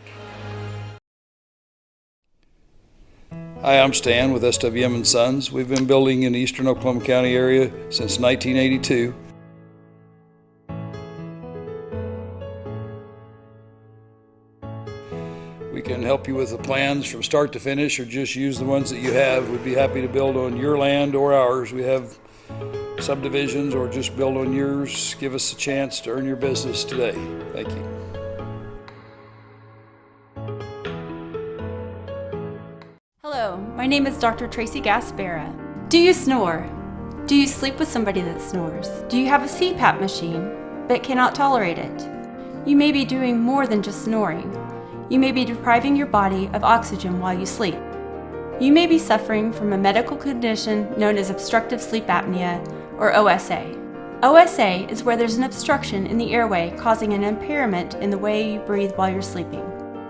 S3: Hi, I'm Stan with SWM & Sons. We've been building in the eastern Oklahoma County area since 1982. We can help you with the plans from start to finish or just use the ones that you have. We'd be happy to build on your land or ours. We have subdivisions or just build on yours. Give us a chance to earn your business today. Thank you.
S7: Hello, my name is Dr. Tracy Gaspera. Do you snore? Do you sleep with somebody that snores? Do you have a CPAP machine but cannot tolerate it? You may be doing more than just snoring. You may be depriving your body of oxygen while you sleep. You may be suffering from a medical condition known as obstructive sleep apnea, or OSA. OSA is where there's an obstruction in the airway causing an impairment in the way you breathe while you're sleeping.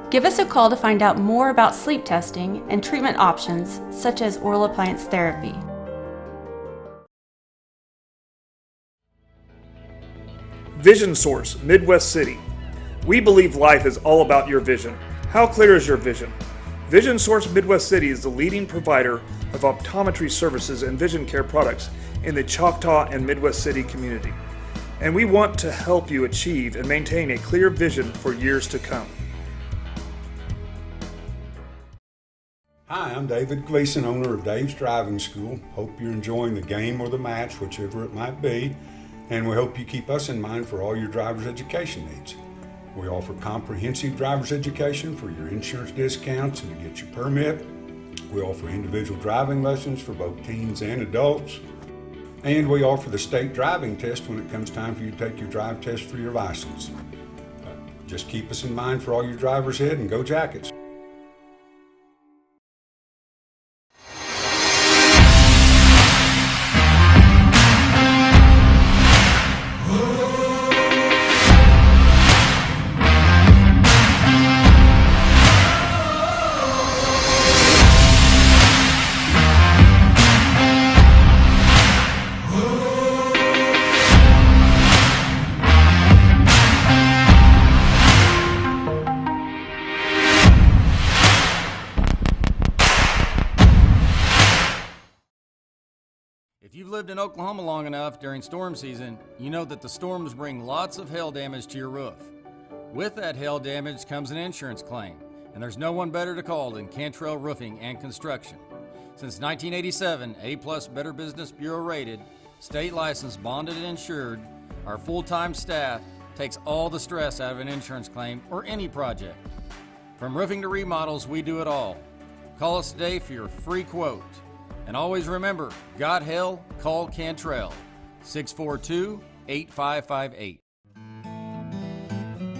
S7: Give us a call to find out more about sleep testing and treatment options such as oral appliance therapy.
S1: Vision Source, Midwest City. We believe life is all about your vision. How clear is your vision? Vision Source Midwest City is the leading provider of optometry services and vision care products in the Choctaw and Midwest City community. And we want to help you achieve and maintain a clear vision for years to come.
S8: Hi, I'm David Gleason, owner of Dave's Driving School. Hope you're enjoying the game or the match, whichever it might be, and we hope you keep us in mind for all your driver's education needs. We offer comprehensive driver's education for your insurance discounts and to get your permit. We offer individual driving lessons for both teens and adults. And we offer the state driving test when it comes time for you to take your drive test for your license. Just keep us in mind for all your drivers ed and go Jackets.
S9: lived in Oklahoma long enough during storm season, you know that the storms bring lots of hail damage to your roof. With that hail damage comes an insurance claim, and there's no one better to call than Cantrell Roofing and Construction. Since 1987, A+ Better Business Bureau rated, state licensed, bonded, and insured, our full-time staff takes all the stress out of an insurance claim or any project. From roofing to remodels, we do it all. Call us today for your free quote. And always remember, got hell, call Cantrell, 642-8558.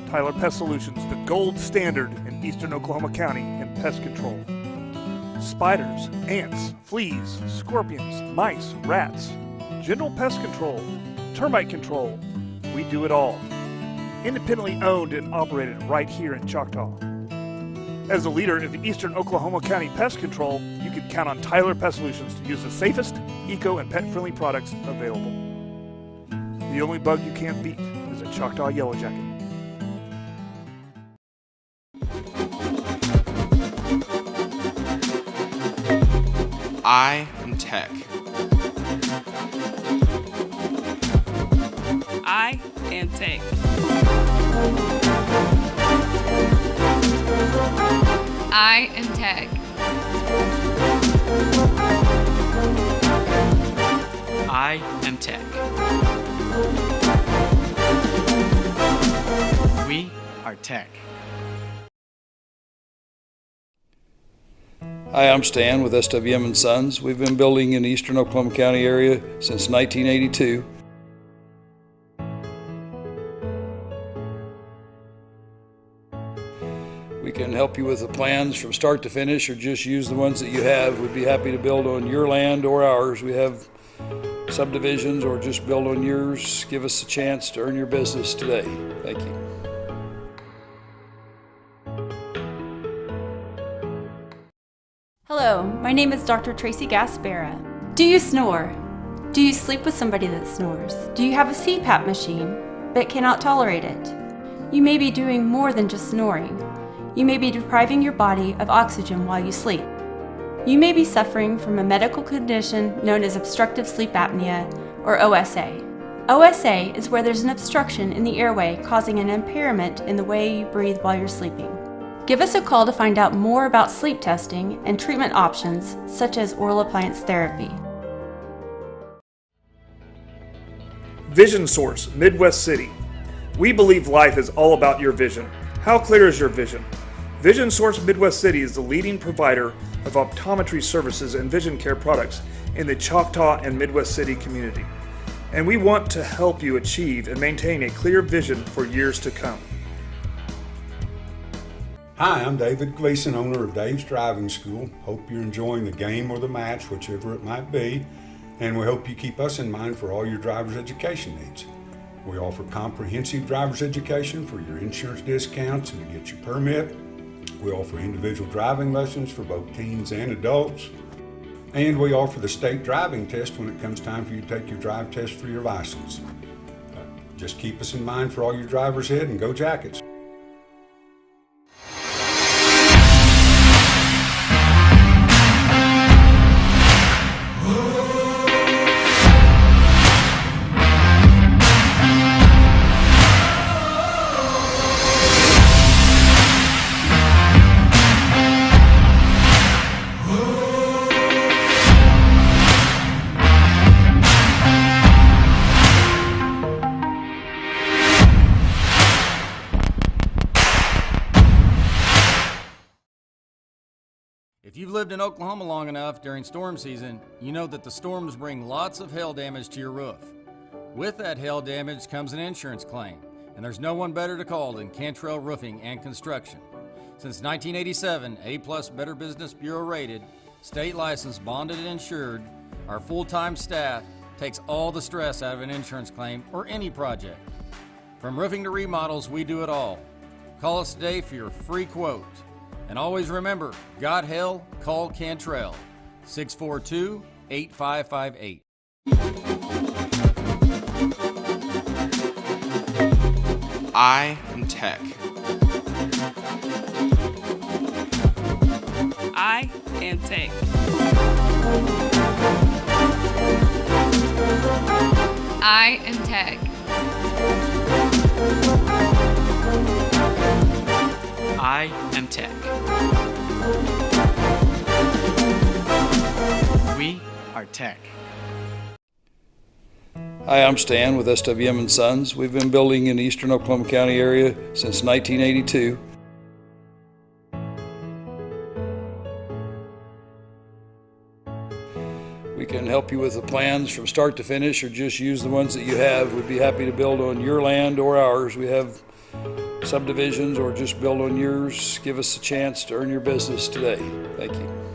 S1: Tyler Pest Solutions, the gold standard in eastern Oklahoma County in pest control. Spiders, ants, fleas, scorpions, mice, rats, general pest control, termite control. We do it all. Independently owned and operated right here in Choctaw. As a leader in eastern Oklahoma County pest control, you can count on Tyler Pest Solutions to use the safest, eco, and pet-friendly products available. The only bug you can't beat is a Choctaw Yellow Jacket.
S6: I am Tech.
S4: I am Tech.
S5: I am Tech.
S6: I am Tech. We are Tech.
S3: Hi, I'm Stan with SWM & Sons. We've been building in the eastern Oklahoma County area since 1982. We can help you with the plans from start to finish or just use the ones that you have. We'd be happy to build on your land or ours. We have subdivisions or just build on yours. Give us a chance to earn your business today. Thank you.
S7: Hello, my name is Dr. Tracy Gaspera. Do you snore? Do you sleep with somebody that snores? Do you have a CPAP machine but cannot tolerate it? You may be doing more than just snoring. You may be depriving your body of oxygen while you sleep. You may be suffering from a medical condition known as obstructive sleep apnea, or OSA. OSA is where there's an obstruction in the airway causing an impairment in the way you breathe while you're sleeping. Give us a call to find out more about sleep testing and treatment options such as oral appliance therapy.
S1: Vision Source, Midwest City. We believe life is all about your vision. How clear is your vision? Vision Source Midwest City is the leading provider of optometry services and vision care products in the Choctaw and Midwest City community. And we want to help you achieve and maintain a clear vision for years to come.
S8: Hi, I'm David Gleason, owner of Dave's Driving School. Hope you're enjoying the game or the match, whichever it might be, and we hope you keep us in mind for all your driver's education needs. We offer comprehensive driver's education for your insurance discounts and to get your permit. We offer individual driving lessons for both teens and adults. And we offer the state driving test when it comes time for you to take your drive test for your license. Just keep us in mind for all your drivers' ed and go Jackets.
S9: If you've lived in Oklahoma long enough during storm season, you know that the storms bring lots of hail damage to your roof. With that hail damage comes an insurance claim, and there's no one better to call than Cantrell Roofing and Construction. Since 1987, A+ Better Business Bureau rated, state licensed, bonded, and insured, our full-time staff takes all the stress out of an insurance claim or any project. From roofing to remodels, we do it all. Call us today for your free quote. And always remember, got hell, call Cantrell, 642-8558.
S6: I am Tech.
S4: I am Tech.
S5: I am Tech.
S6: I am Tech. We are Tech.
S3: Hi, I'm Stan with SWM & Sons. We've been building in the eastern Oklahoma County area since 1982. We can help you with the plans from start to finish or just use the ones that you have. We'd be happy to build on your land or ours. We have subdivisions or just build on yours. Give us a chance to earn your business today. Thank you.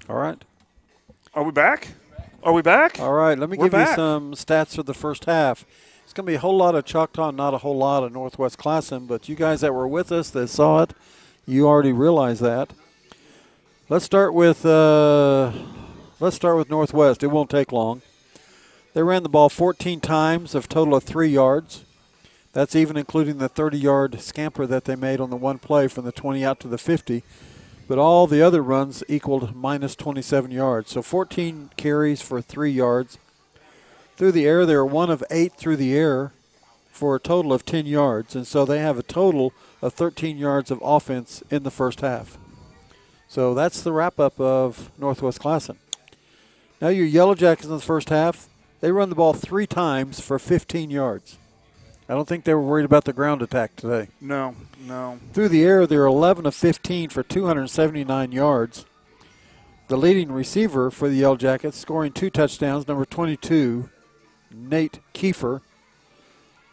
S2: All right.
S1: Are we back? Are we back?
S2: All right, let me
S1: We're
S2: give you
S1: back.
S2: some stats for the first half. It's going to be a whole lot of Choctaw, not a whole lot of Northwest Classen, but you guys that were with us that saw it, you already realize that. Let's start with Northwest. It won't take long. They ran the ball 14 times, of total of 3 yards. That's even including the 30-yard scamper that they made on the one play from the 20 out to the 50. But all the other runs equaled minus 27 yards. So 14 carries for 3 yards. Through the air, they were 1 of 8 through the air for a total of 10 yards. And so they have a total of 13 yards of offense in the first half. So that's the wrap-up of Northwest Classen. Now your Yellow Jackets in the first half, they run the ball 3 times for 15 yards. I don't think they were worried about the ground attack today.
S1: No.
S2: Through the air, they're 11 of 15 for 279 yards. The leading receiver for the Yellow Jackets, scoring 2 touchdowns, number 22, Nate Kiefer.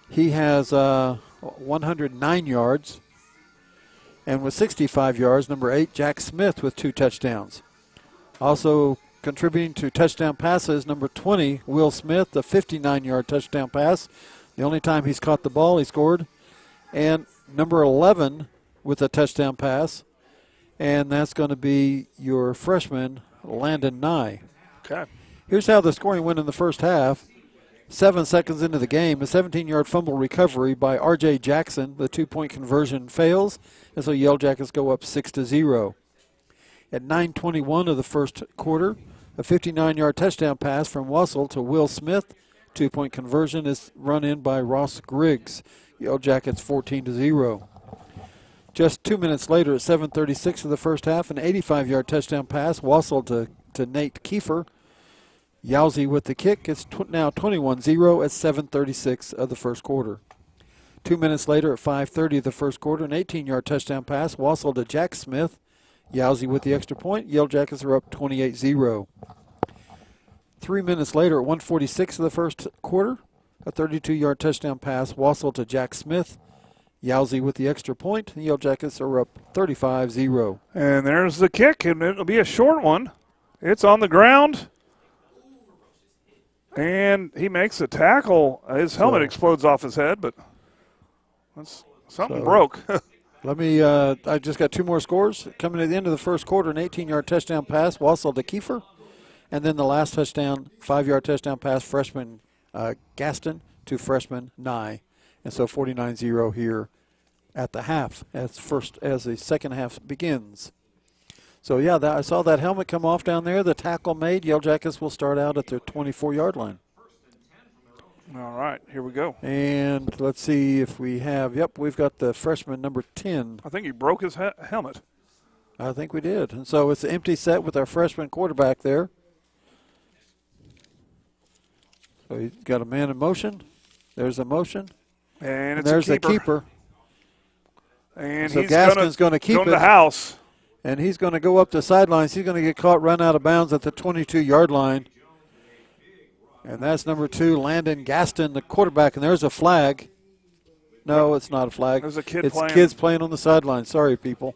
S2: He has 109 yards. And with 65 yards, number 8, Jack Smith with 2 touchdowns. Also contributing to touchdown passes, number 20, Will Smith, a 59-yard touchdown pass. The only time he's caught the ball, he scored. And number 11 with a touchdown pass. And that's going to be your freshman, Landon Nye.
S1: Okay.
S2: Here's how the scoring went in the first half. 7 seconds into the game, a 17-yard fumble recovery by R.J. Jackson. The 2-point conversion fails, and so Yellow Jackets go up 6-0. At 9:21 of the first quarter, a 59-yard touchdown pass from Wassel to Will Smith. 2-point conversion is run in by Ross Griggs. Yellow Jackets 14-0. Just 2 minutes later, at 7:36 of the first half, an 85-yard touchdown pass, Wassel to Nate Kiefer. Yowzy with the kick. It's now 21-0 at 7:36 of the first quarter. 2 minutes later at 5:30 of the first quarter, an 18-yard touchdown pass, Wassel to Jack Smith. Yowzy with the extra point. Yellow Jackets are up 28-0. 3 minutes later at 1:46 of the first quarter, a 32-yard touchdown pass, Wassel to Jack Smith. Yowzy with the extra point. The Yellow Jackets are up 35-0.
S1: And there's the kick, and it'll be a short one. It's on the ground. And he makes a tackle. His helmet explodes off his head, but something broke.
S2: Let me, I just got 2 more scores. Coming at the end of the first quarter, an 18-yard touchdown pass, Wassel to Kiefer. And then the last touchdown, 5-yard touchdown pass, freshman Gaston to freshman Nye. And so 49-0 here at the half as the second half begins. So, yeah, I saw that helmet come off down there. The tackle made. Yellow Jackets will start out at their 24-yard line.
S1: All right, here we go.
S2: And let's see if we have, we've got the freshman number 10.
S1: I think he broke his helmet.
S2: I think we did. And so it's an empty set with our freshman quarterback there. So he's got a man in motion. There's a motion.
S1: And it's
S2: there's
S1: a keeper.
S2: The keeper.
S1: And
S2: so
S1: he's
S2: Gaston's going to keep it.
S1: The house.
S2: And he's going to go up the sidelines. He's going to get caught, run out of bounds at the 22-yard line. And that's number 2, Landon Gaston, the quarterback. And there's a flag. No, it's not a flag.
S1: There's a kid
S2: it's
S1: playing.
S2: Kids playing on the sideline. Sorry, people.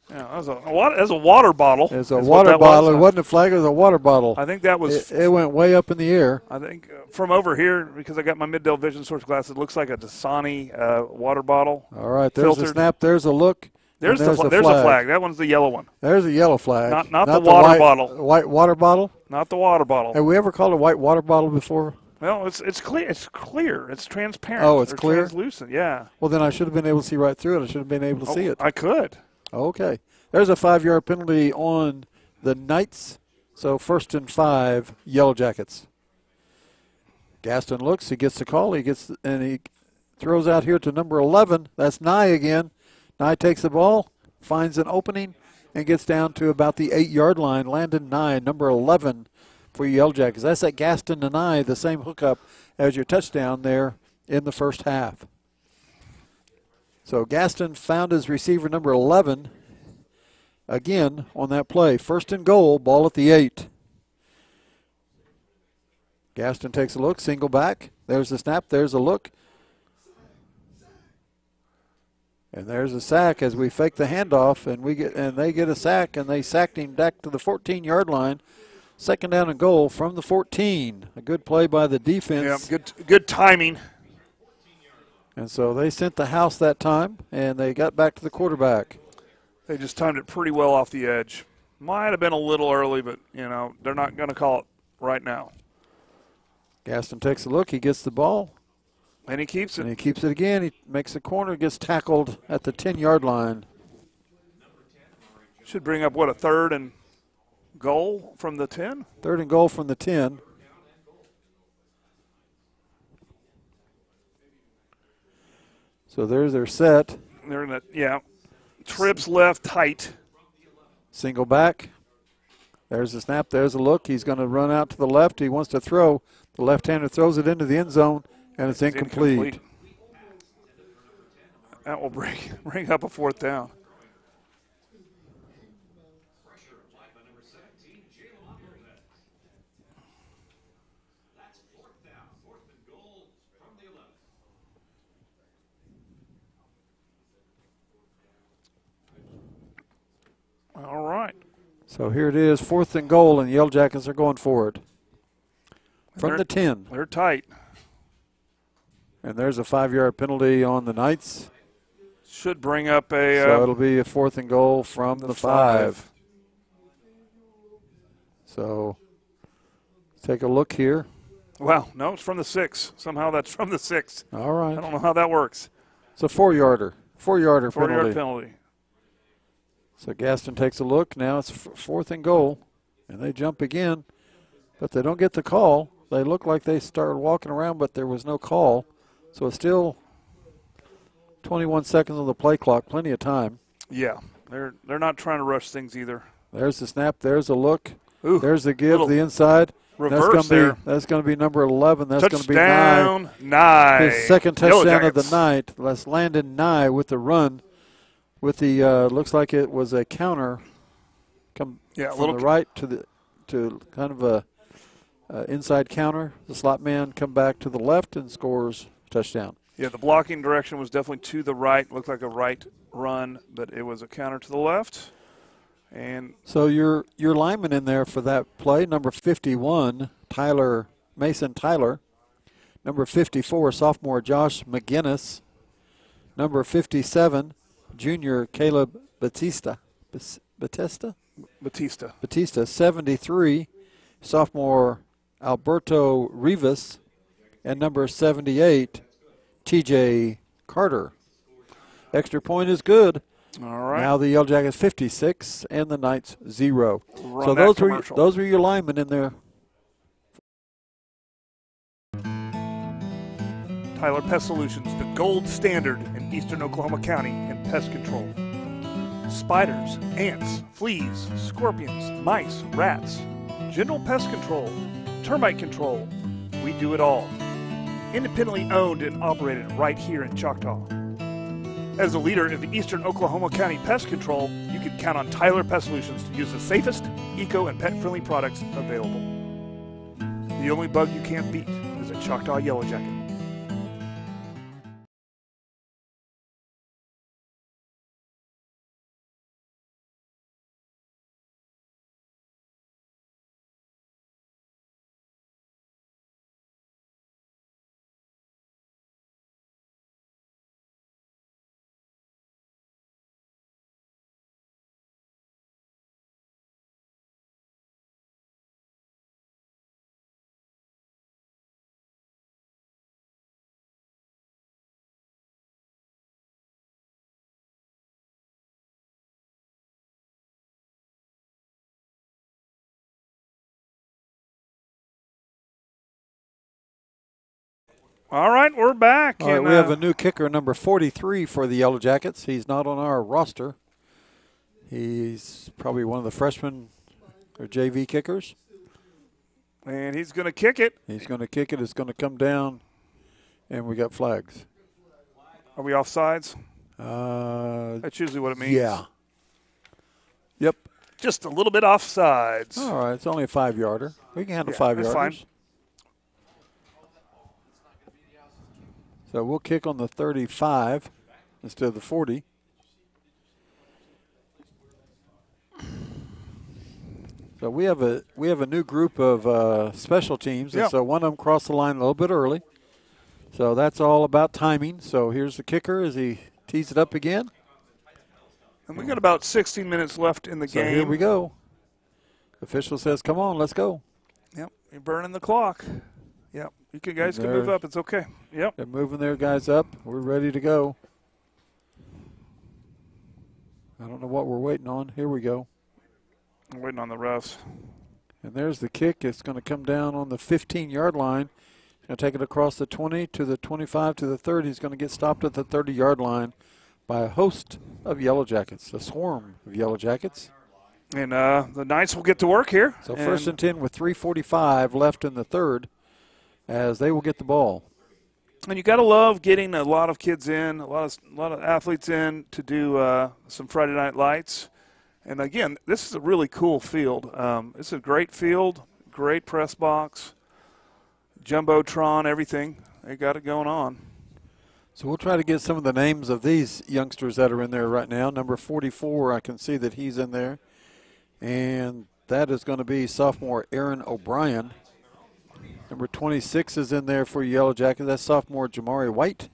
S1: Yeah, that was a water bottle.
S2: It's a water bottle. It wasn't a flag. It was a water bottle.
S1: I think that was.
S2: It went way up in the air.
S1: I think from over here, because I got my Middale Vision Source glasses, it looks like a Dasani water bottle.
S2: All right, there's
S1: filtered.
S2: a snap. There's a look.
S1: There's a flag. That one's the yellow one.
S2: There's a yellow flag.
S1: Not the water bottle.
S2: White water bottle?
S1: Not the water bottle.
S2: Have we ever called a white water bottle before?
S1: Well, it's clear. It's clear. It's transparent.
S2: Oh, it's clear?
S1: Translucent, yeah.
S2: Well, then I should have been able to see right through it. I should have been able to see it.
S1: I could.
S2: Okay. There's a 5-yard penalty on the Knights. So 1st and 5, Yellow Jackets. Gaston looks. He gets the call. He throws out here to number 11. That's Nye again. Nye takes the ball, finds an opening, and gets down to about the 8-yard line. Landon Nye, number 11 for Yellow Jackets. That's at Gaston and Nye, the same hookup as your touchdown there in the first half. So Gaston found his receiver, number 11, again on that play. 1st and goal, ball at the 8. Gaston takes a look, single back. There's the snap, there's a look. And there's a sack as we fake the handoff, and they get a sack, and they sacked him back to the 14-yard line. Second down and goal from the 14. A good play by the defense.
S1: Yeah, good timing.
S2: And so they sent the house that time, and they got back to the quarterback.
S1: They just timed it pretty well off the edge. Might have been a little early, but, they're not going to call it right now.
S2: Gaston takes a look. He gets the ball.
S1: And he keeps it.
S2: And he keeps it again. He makes a corner, gets tackled at the 10-yard line.
S1: Should bring up, a third and goal from the 10?
S2: Third and goal from the 10. So there's their set.
S1: They're in trips left tight.
S2: Single back. There's the snap. There's a look. He's going to run out to the left. He wants to throw. The left-hander throws it into the end zone, and it's incomplete.
S1: That will bring up a fourth down. All right.
S2: So here it is, 4th and goal, and the Yellow Jackets are going for it. From the 10.
S1: They're tight.
S2: And there's a 5-yard penalty on the Knights.
S1: Should bring up a...
S2: so it'll be a 4th and goal from the 5. So take a look here.
S1: Wow, no, it's from the 6. Somehow that's from the 6.
S2: All right.
S1: I don't know how that works.
S2: It's a 4-yarder. 4-yarder penalty.
S1: 4-yard penalty.
S2: So Gaston takes a look. Now it's 4th and goal, and they jump again, but they don't get the call. They look like they started walking around, but there was no call. So it's still 21 seconds on the play clock, plenty of time.
S1: Yeah, they're not trying to rush things either.
S2: There's the snap. There's a look.
S1: Ooh,
S2: there's the give, the inside.
S1: Reverse
S2: that's going to be number 11. That's going to be
S1: Nye.
S2: His second touchdown of the night. That's Landon Nye with the run. With the looks like it was a counter, from the right to kind of a inside counter. The slot man come back to the left and scores touchdown.
S1: Yeah, the blocking direction was definitely to the right. Looked like a right run, but it was a counter to the left. And
S2: so your lineman in there for that play, number 51, Mason Tyler. Number 54, sophomore Josh McGinnis. Number 57. Junior Caleb Batista. 73. Sophomore Alberto Rivas. And number 78, TJ Carter. Extra point is good.
S1: All right.
S2: Now the Yellow Jackets 56 and the Knights 0.
S1: Run
S2: so those were your linemen in there.
S1: Tyler Pest Solutions, the gold standard in eastern Oklahoma County in pest control. Spiders, ants, fleas, scorpions, mice, rats, general pest control, termite control. We do it all. Independently owned and operated right here in Choctaw. As a leader in the eastern Oklahoma County pest control, you can count on Tyler Pest Solutions to use the safest, eco, and pet-friendly products available. The only bug you can't beat is a Choctaw Yellow Jacket. All right, we're back.
S2: All right, we have a new kicker, number 43 for the Yellow Jackets. He's not on our roster. He's probably one of the freshmen or JV kickers.
S1: And he's going to kick it.
S2: He's going to kick it. It's going to come down, and we got flags.
S1: Are we offsides? That's usually what it means.
S2: Yeah. Yep.
S1: Just a little bit offsides.
S2: All right, it's only a 5-yarder. We can handle 5-yarders.
S1: Fine.
S2: So we'll kick on the 35. instead of the 40. So we have a new group of special teams, and so one of them crossed the line a little bit early. So that's all about timing. So here's the kicker as he tees it up again.
S1: And we got about 16 minutes left in the game.
S2: Here we go. Official says, come on, let's go.
S1: Yep, you're burning the clock. Yep, you guys can move up. It's okay. Yep.
S2: They're moving their guys up. We're ready to go. I don't know what we're waiting on. Here we go.
S1: I'm waiting on the refs.
S2: And there's the kick. It's going to come down on the 15-yard line. He's going to take it across the 20 to the 25 to the 30. He's going to get stopped at the 30-yard line by a host of Yellow Jackets, a swarm of Yellow Jackets.
S1: And the Knights will get to work here.
S2: So first and 10 with 3:45 left in the third as they will get the ball.
S1: And you got to love getting a lot of kids in, a lot of athletes in to do some Friday Night Lights. And, again, this is a really cool field. It's a great field, great press box, Jumbotron, everything. They got it going on.
S2: So we'll try to get some of the names of these youngsters that are in there right now. Number 44, I can see that he's in there. And that is going to be sophomore Aaron O'Brien. Number 26 is in there for Yellow Jackets. That's sophomore Jamari White.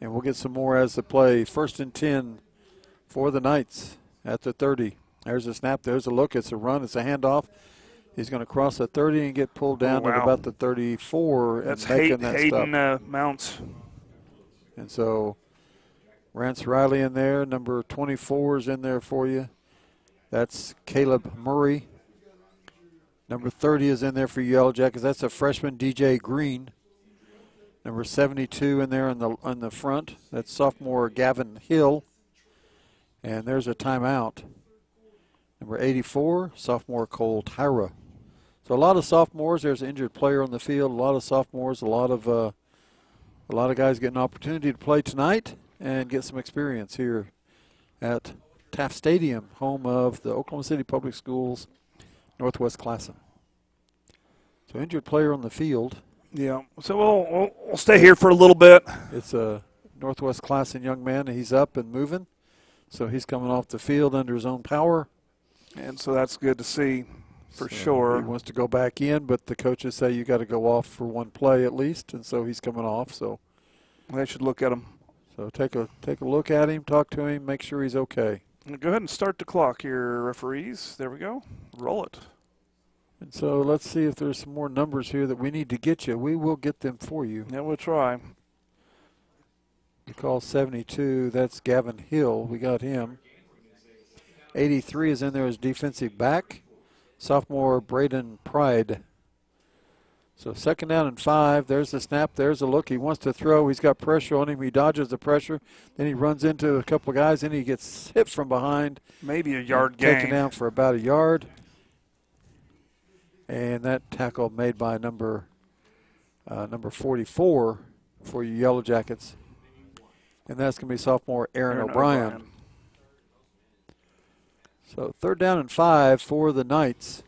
S2: And we'll get some more as they play. First and 10 for the Knights at the 30. There's a snap. There's a look. It's a run. It's a handoff. He's going to cross the 30 and get pulled down at about the 34.
S1: That's
S2: Hayden
S1: Mounts.
S2: And so Rance Riley in there. Number 24 is in there for you. That's Caleb Murray. Number 30 is in there for Yellow Jackets. That's a freshman, DJ Green. Number 72 in there on the front. That's sophomore Gavin Hill. And there's a timeout. Number 84, sophomore Cole Tyra. So a lot of sophomores. There's an injured player on the field. A lot of sophomores. A lot of guys getting an opportunity to play tonight and get some experience here at Taft Stadium, home of the Oklahoma City Public Schools Northwest Classen. So injured player on the field.
S1: Yeah. So we'll stay here for a little bit.
S2: It's a Northwest Classen young man. He's up and moving. So he's coming off the field under his own power.
S1: And so that's good to see for sure.
S2: He wants to go back in, but the coaches say you got to go off for one play at least, and so he's coming off. So
S1: they should look at him.
S2: So take a look at him, talk to him, make sure he's okay.
S1: Go ahead and start the clock here, referees. There we go. Roll it.
S2: And so let's see if there's some more numbers here that we need to get you. We will get them for you.
S1: Yeah, we'll try.
S2: You call 72. That's Gavin Hill. We got him. 83 is in there as defensive back. Sophomore Braden Pride. So second down and 5. There's the snap. There's a look. He wants to throw. He's got pressure on him. He dodges the pressure. Then he runs into a couple of guys. Then he gets hit from behind.
S1: Maybe a yard gain.
S2: Taken down for about a yard. And that tackle made by number 44 for you Yellow Jackets. And that's going to be sophomore Aaron O'Brien. So third down and 5 for the Knights.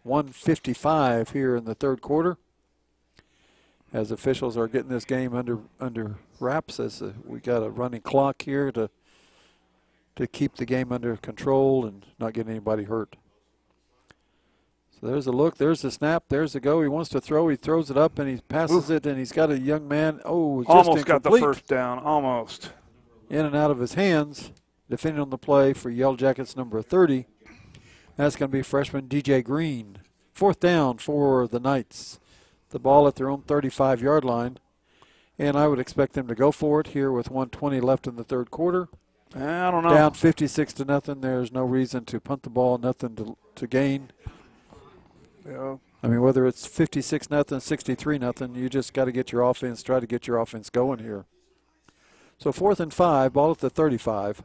S2: 1:55 here in the third quarter. As officials are getting this game under wraps, as we got a running clock here to keep the game under control and not get anybody hurt. So there's a look, there's the snap, there's the go. He wants to throw, he throws it up and he passes it, and he's got a young man. Oh, just
S1: almost
S2: incomplete.
S1: got the first down, almost.
S2: In and out of his hands. Defending on the play for Yellow Jackets number 30. That's going to be freshman DJ Green. Fourth down for the Knights. The ball at their own 35-yard line. And I would expect them to go for it here with 1:20 left in the third quarter.
S1: I don't know.
S2: Down 56-0. There's no reason to punt the ball, nothing to gain.
S1: Yeah.
S2: I mean, whether it's 56-0, 63-0, you just got to get your offense, try to get your offense going here. So 4th and 5, ball at the 35.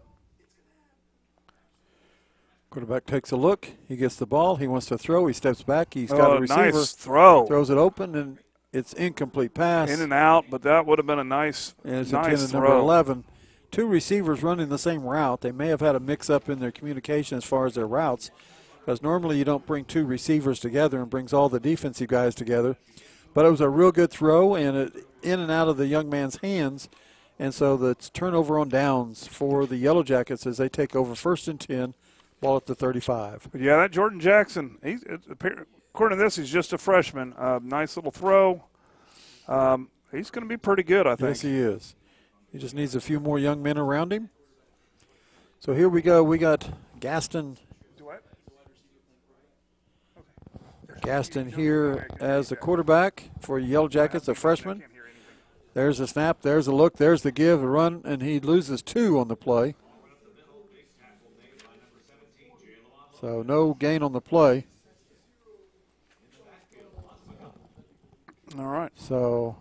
S2: Quarterback takes a look. He gets the ball. He wants to throw. He steps back. He's got a receiver.
S1: Nice throw.
S2: Throws it open, and it's incomplete pass.
S1: In and out, but that would have been a nice throw.
S2: And it's intended number 11. Two receivers running the same route. They may have had a mix-up in their communication as far as their routes, because normally you don't bring two receivers together and brings all the defensive guys together. But it was a real good throw, and it in and out of the young man's hands, And so that's turnover on downs for the Yellow Jackets as they take over 1st and 10, ball at the 35.
S1: Yeah, that Jordan Jackson, according to this, he's just a freshman. Nice little throw. He's going to be pretty good, I think.
S2: Yes, he is. He just needs a few more young men around him. So here we go. We got Gaston here as the quarterback for Yellow Jackets, a freshman. There's a snap, there's a look, there's the give, a run, and he loses 2 on the play. So no gain on the play.
S1: All right.
S2: So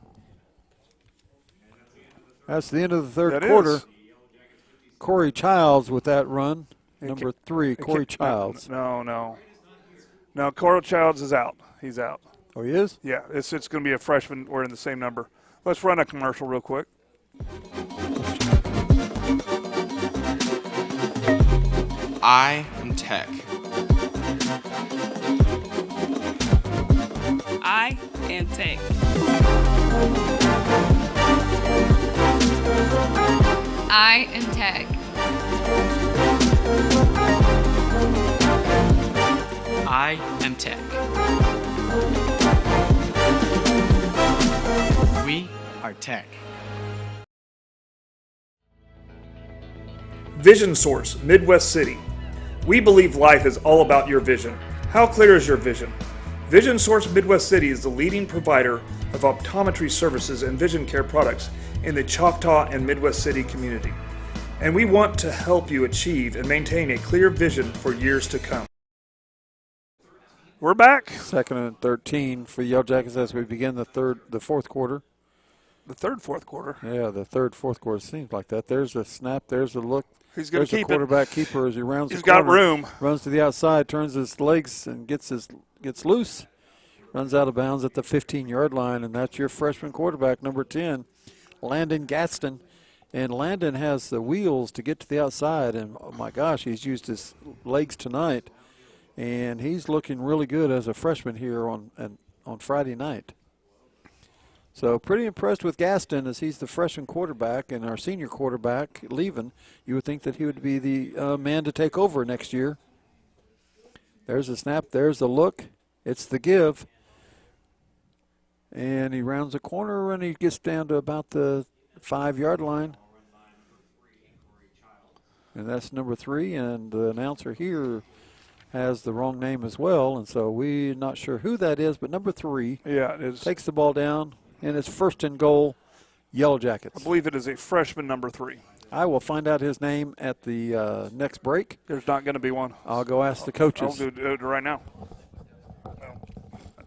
S2: that's the end of the third quarter. Corey Childs with that run, number 3, Corey Childs.
S1: No, Corey Childs is out. He's out.
S2: Oh, he is?
S1: Yeah, it's going to be a freshman. We're in the same number. Let's run a commercial real quick.
S6: I am Tech.
S4: I am Tech.
S5: I am Tech.
S6: I am Tech. We are Tech.
S1: Vision Source, Midwest City. We believe life is all about your vision. How clear is your vision? Vision Source Midwest City is the leading provider of optometry services and vision care products in the Choctaw and Midwest City community. And we want to help you achieve and maintain a clear vision for years to come. We're back.
S2: 2nd and 13 for the Yellow Jackets as we begin the fourth quarter.
S1: The fourth quarter.
S2: Yeah, the fourth quarter seems like that. There's a snap, there's a look.
S1: He's going to keep
S2: the quarterback keeper as he rounds
S1: He's
S2: the corner.
S1: got room.
S2: Runs to the outside, turns his legs and gets loose. Runs out of bounds at the 15-yard line, and that's your freshman quarterback, number 10, Landon Gaston. And Landon has the wheels to get to the outside, and oh my gosh, he's used his legs tonight. And he's looking really good as a freshman here on Friday night. So pretty impressed with Gaston as he's the freshman quarterback and our senior quarterback leaving. You would think that he would be the man to take over next year. There's a snap. There's a look. It's the give. And he rounds a corner and he gets down to about the 5-yard line. And that's number 3. And the announcer here has the wrong name as well. And so we're not sure who that is, but number 3 takes the ball down. And it's 1st and goal, Yellow Jackets.
S1: I believe it is a freshman, number 3.
S2: I will find out his name at the next break.
S1: There's not going to be one.
S2: I'll go ask the coaches.
S1: I'll do it right now.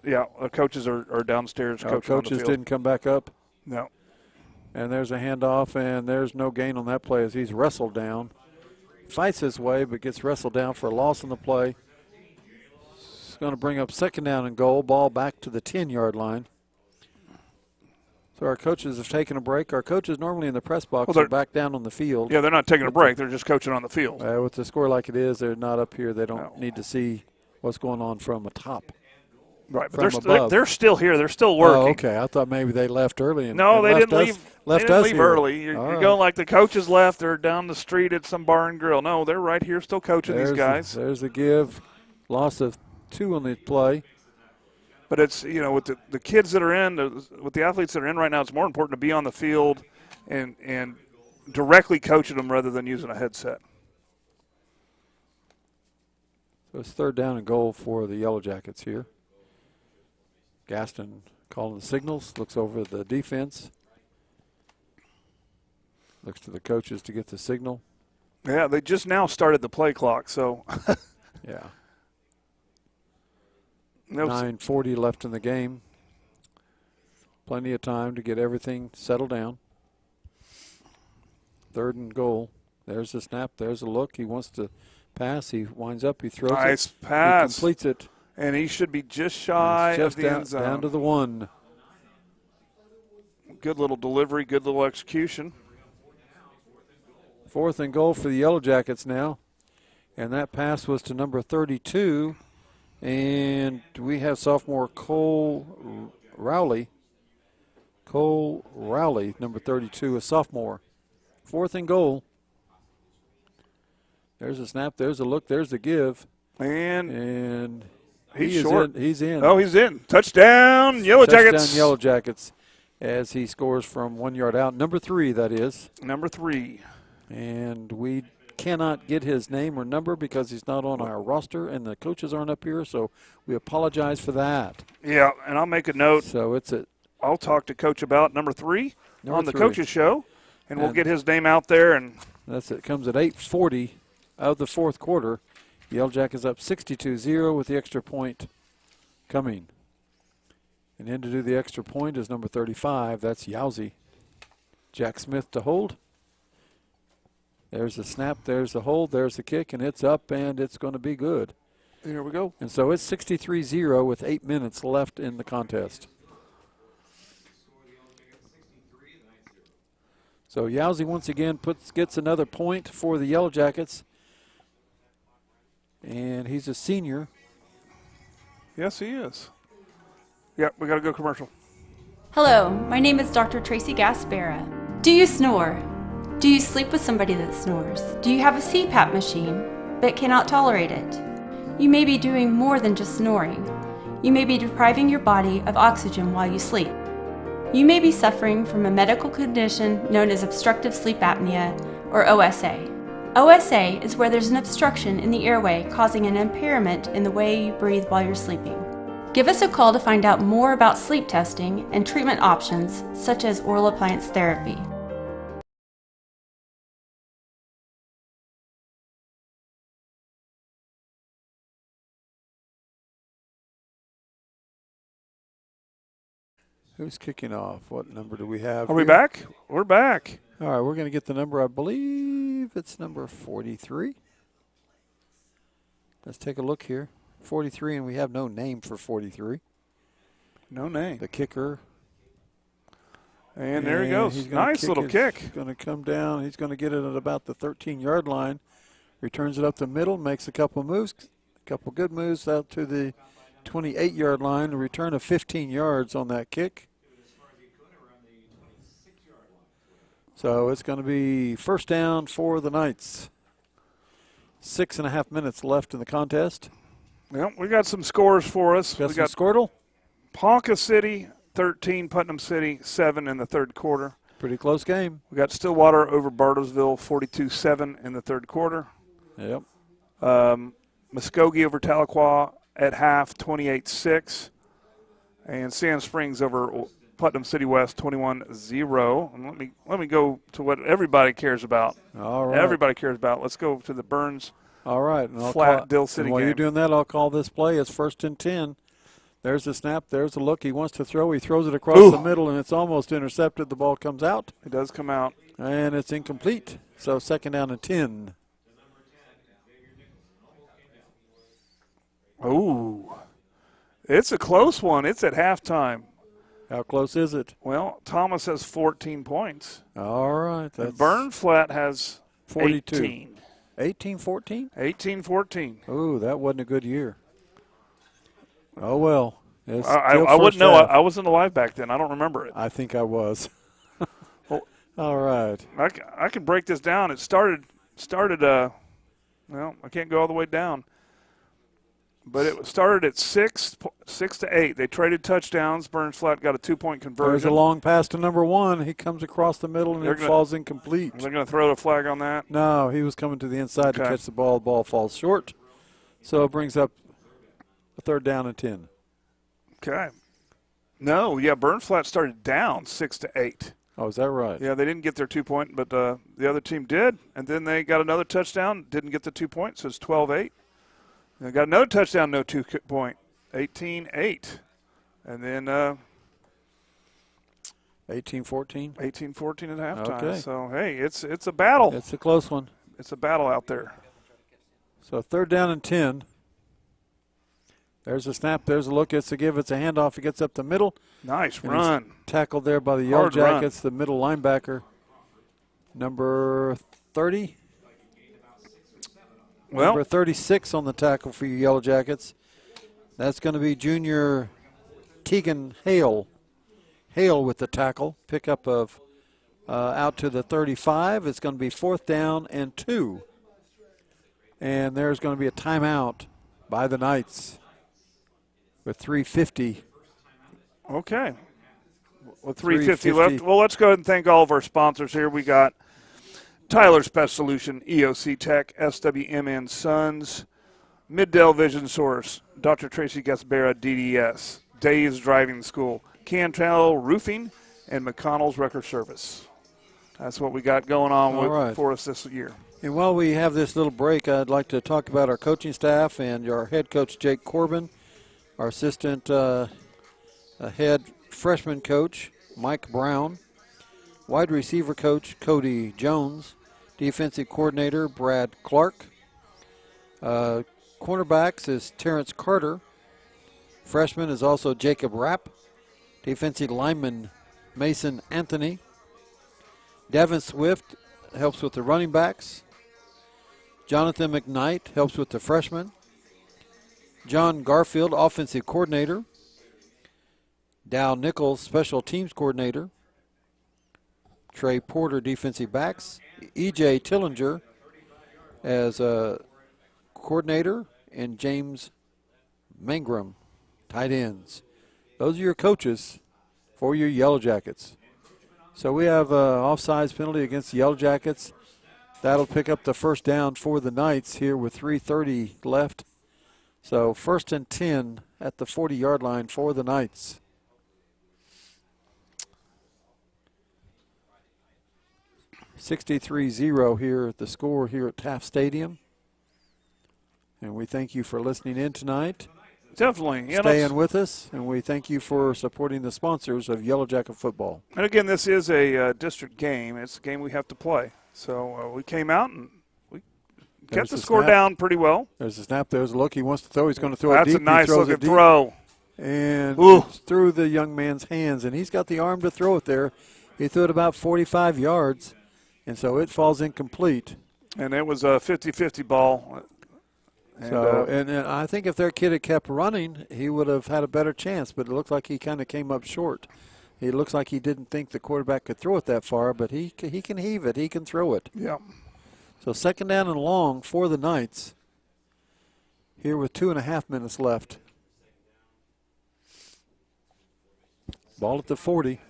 S1: Yeah, the coaches are downstairs.
S2: Coaches didn't come back up?
S1: No.
S2: And there's a handoff, and there's no gain on that play as he's wrestled down. Fights his way, but gets wrestled down for a loss on the play. It's going to bring up 2nd down and goal. Ball back to the 10-yard line. So our coaches have taken a break. Our coaches normally in the press box are back down on the field.
S1: Yeah, they're not taking a break. They're just coaching on the field.
S2: With the score like it is, they're not up here. They don't need to see what's going on from the top.
S1: Right, but they're still here. They're still working.
S2: Oh, okay. I thought maybe they left early.
S1: No, they didn't leave. They didn't leave early. You're
S2: right.
S1: going like the coaches left. They're down the street at some bar and grill. No, they're right here still coaching these guys.
S2: There's the give. Loss of 2 on the play.
S1: But it's, with the kids that are in, with the athletes that are in right now, it's more important to be on the field and directly coaching them rather than using a headset.
S2: So it's 3rd down and goal for the Yellow Jackets here. Gaston calling the signals, looks over the defense. Looks to the coaches to get the signal.
S1: Yeah, they just now started the play clock, so.
S2: Yeah. 9:40 left in the game. Plenty of time to get everything settled down. 3rd and goal. There's the snap. There's a look. He wants to pass. He winds up. He throws it.
S1: Nice pass.
S2: He completes it.
S1: And he should be just shy of the end zone.
S2: Down to the 1.
S1: Good little delivery. Good little execution.
S2: 4th and goal for the Yellow Jackets now. And that pass was to number 32. And we have sophomore Cole Cole Rowley, number 32, a sophomore. 4th and goal. There's a snap, there's a look, there's the give.
S1: And
S2: he's
S1: short.
S2: He's in.
S1: Oh, he's in. Touchdown, Yellow Jackets.
S2: Touchdown, Yellow Jackets, as he scores from 1 yard out. Number 3, that is.
S1: Number 3.
S2: And we cannot get his name or number because he's not on our roster, and the coaches aren't up here, so we apologize for that.
S1: Yeah, and I'll make a note.
S2: So
S1: I'll talk to Coach about number 3 on the
S2: 3.
S1: coaches show, and we'll get his name out there. And
S2: that's it. Comes at 8:40 of the 4th quarter. Yellow Jackets up 62-0 with the extra point coming. And in to do the extra point is number 35. That's Yowzy. Jack Smith to hold. There's the snap, there's the hold, there's the kick, and it's up, and it's going to be good.
S1: Here we go.
S2: And so it's 63-0 with 8 minutes left in the contest. So Yowzy once again gets another point for the Yellow Jackets. And he's a senior.
S1: Yes, he is. Yeah, we got to go commercial.
S7: Hello, my name is Dr. Tracy Gaspera. Do you snore? Do you sleep with somebody that snores? Do you have a CPAP machine but cannot tolerate it? You may be doing more than just snoring. You may be depriving your body of oxygen while you sleep. You may be suffering from a medical condition known as obstructive sleep apnea, or OSA. OSA is where there's an obstruction in the airway causing an impairment in the way you breathe while you're sleeping. Give us a call to find out more about sleep testing and treatment options such as oral appliance therapy.
S2: Who's kicking off? What number do we have?
S1: Are we back? We're back.
S2: All right, we're going to get the number. I believe it's number 43. Let's take a look here. 43, and we have no name for 43.
S1: No name.
S2: The kicker.
S1: And there he goes. Nice little kick.
S2: He's going to come down. He's going to get it at about the 13-yard line. Returns it up the middle, makes a couple moves, a couple good moves out to the 28-yard line. A return of 15 yards on that kick. So it's going to be first down for the Knights. 6.5 minutes left in the contest.
S1: Well, we got some scores for us.
S2: We got Squirtle.
S1: Ponca City 13, Putnam City 7 in the third quarter.
S2: Pretty close game.
S1: We got Stillwater over Bartlesville 42-7 in the third quarter.
S2: Yep.
S1: Muskogee over Tahlequah at half 28-6. And Sand Springs over Putnam City West 21-0. And let me go to what everybody cares about.
S2: All right.
S1: Everybody cares about. Let's go to the Burns.
S2: All right.
S1: Flat Dill City
S2: while
S1: game.
S2: you're doing that, I'll call this play as 1st and 10. There's the snap. There's the look. He wants to throw. He throws it across the middle, and it's almost intercepted. The ball comes out.
S1: It does come out.
S2: And it's incomplete. So 2nd down and 10.
S1: Ooh. It's a close one. It's at halftime.
S2: How close is it?
S1: Well, Thomas has 14 points.
S2: All right.
S1: And Burnflat has
S2: 42.
S1: 18.
S2: 18-14?
S1: 18-14.
S2: Ooh, that wasn't a good year. Oh, well.
S1: I wouldn't know. I wasn't alive back then. I don't remember it.
S2: I think I was.
S1: Well,
S2: all right.
S1: I can break this down. It started. Well, I can't go all the way down. But it started at 6 to 8. They traded touchdowns. Burns Flat got a 2-point conversion.
S2: There's a long pass to number 1. He comes across the middle, and it falls incomplete.
S1: They're going to throw the flag on that?
S2: No, he was coming to the inside to catch the ball. The ball falls short. So it brings up a 3rd down and 10.
S1: Okay. No, yeah, Burns Flat started down 6 to 8.
S2: Oh, is that right?
S1: Yeah, they didn't get their 2-point, but the other team did. And then they got another touchdown, didn't get the 2 points, so it's 12-8. They got another touchdown, no 2-point, 18-8. And then
S2: 18-14?
S1: 18-14 at halftime.
S2: Okay.
S1: So, hey, it's a battle.
S2: It's a close one.
S1: It's a battle out there.
S2: So 3rd down and 10. There's a snap. There's a look. It's a give. It's a handoff. He gets up the middle.
S1: Nice run.
S2: Tackled there by the Yellow Jackets, the middle linebacker, number 30.
S1: Well,
S2: number 36 on the tackle for you Yellow Jackets. That's going to be junior Tegan Hale. Hale with the tackle. Pickup of out to the 35. It's going to be 4th down and 2. And there's going to be a timeout by the Knights with 3:50.
S1: Okay. With 3:50 left. Well, let's go ahead and thank all of our sponsors here. We got Tyler's Pest Solution, EOC Tech, SWMN Sons, Middale Vision Source, Dr. Tracy Gaspera, DDS, Dave's Driving School, Cantrell Roofing, and McConnell's Record Service. That's what we got going on for us this year.
S2: And while we have this little break, I'd like to talk about our coaching staff and our head coach, Jake Corbin, our assistant head freshman coach, Mike Brown, wide receiver coach, Cody Jones, defensive coordinator, Brad Clark. Cornerbacks is Terrence Carter. Freshman is also Jacob Rapp. Defensive lineman, Mason Anthony. Devin Swift helps with the running backs. Jonathan McKnight helps with the freshmen. John Garfield, offensive coordinator. Dow Nichols, special teams coordinator. Trey Porter, defensive backs. E.J. Tillinger as a coordinator. And James Mangrum, tight ends. Those are your coaches for your Yellow Jackets. So we have an offsides penalty against the Yellow Jackets. That'll pick up the 1st down for the Knights here with 3:30 left. So 1st and 10 at the 40-yard line for the Knights. (63-0) here at the score here at Taft Stadium. And we thank you for listening in tonight.
S1: Definitely.
S2: Staying with us, and we thank you for supporting the sponsors of Yellow Jacket football.
S1: And again, this is a district game. It's a game we have to play. So we came out and we kept the score down pretty well.
S2: There's a snap. There's a look. He wants to throw. He's going to throw it deep.
S1: That's a nice looking throw.
S2: And it's through the young man's hands, and he's got the arm to throw it there. He threw it about 45 yards, and so it falls incomplete.
S1: And it was a 50-50 ball.
S2: And I think if their kid had kept running, he would have had a better chance, but it looked like he kind of came up short. It looks like he didn't think the quarterback could throw it that far, but he can heave it. He can throw it.
S1: Yeah.
S2: So 2nd down and long for the Knights here with 2.5 minutes left. Ball at the 40.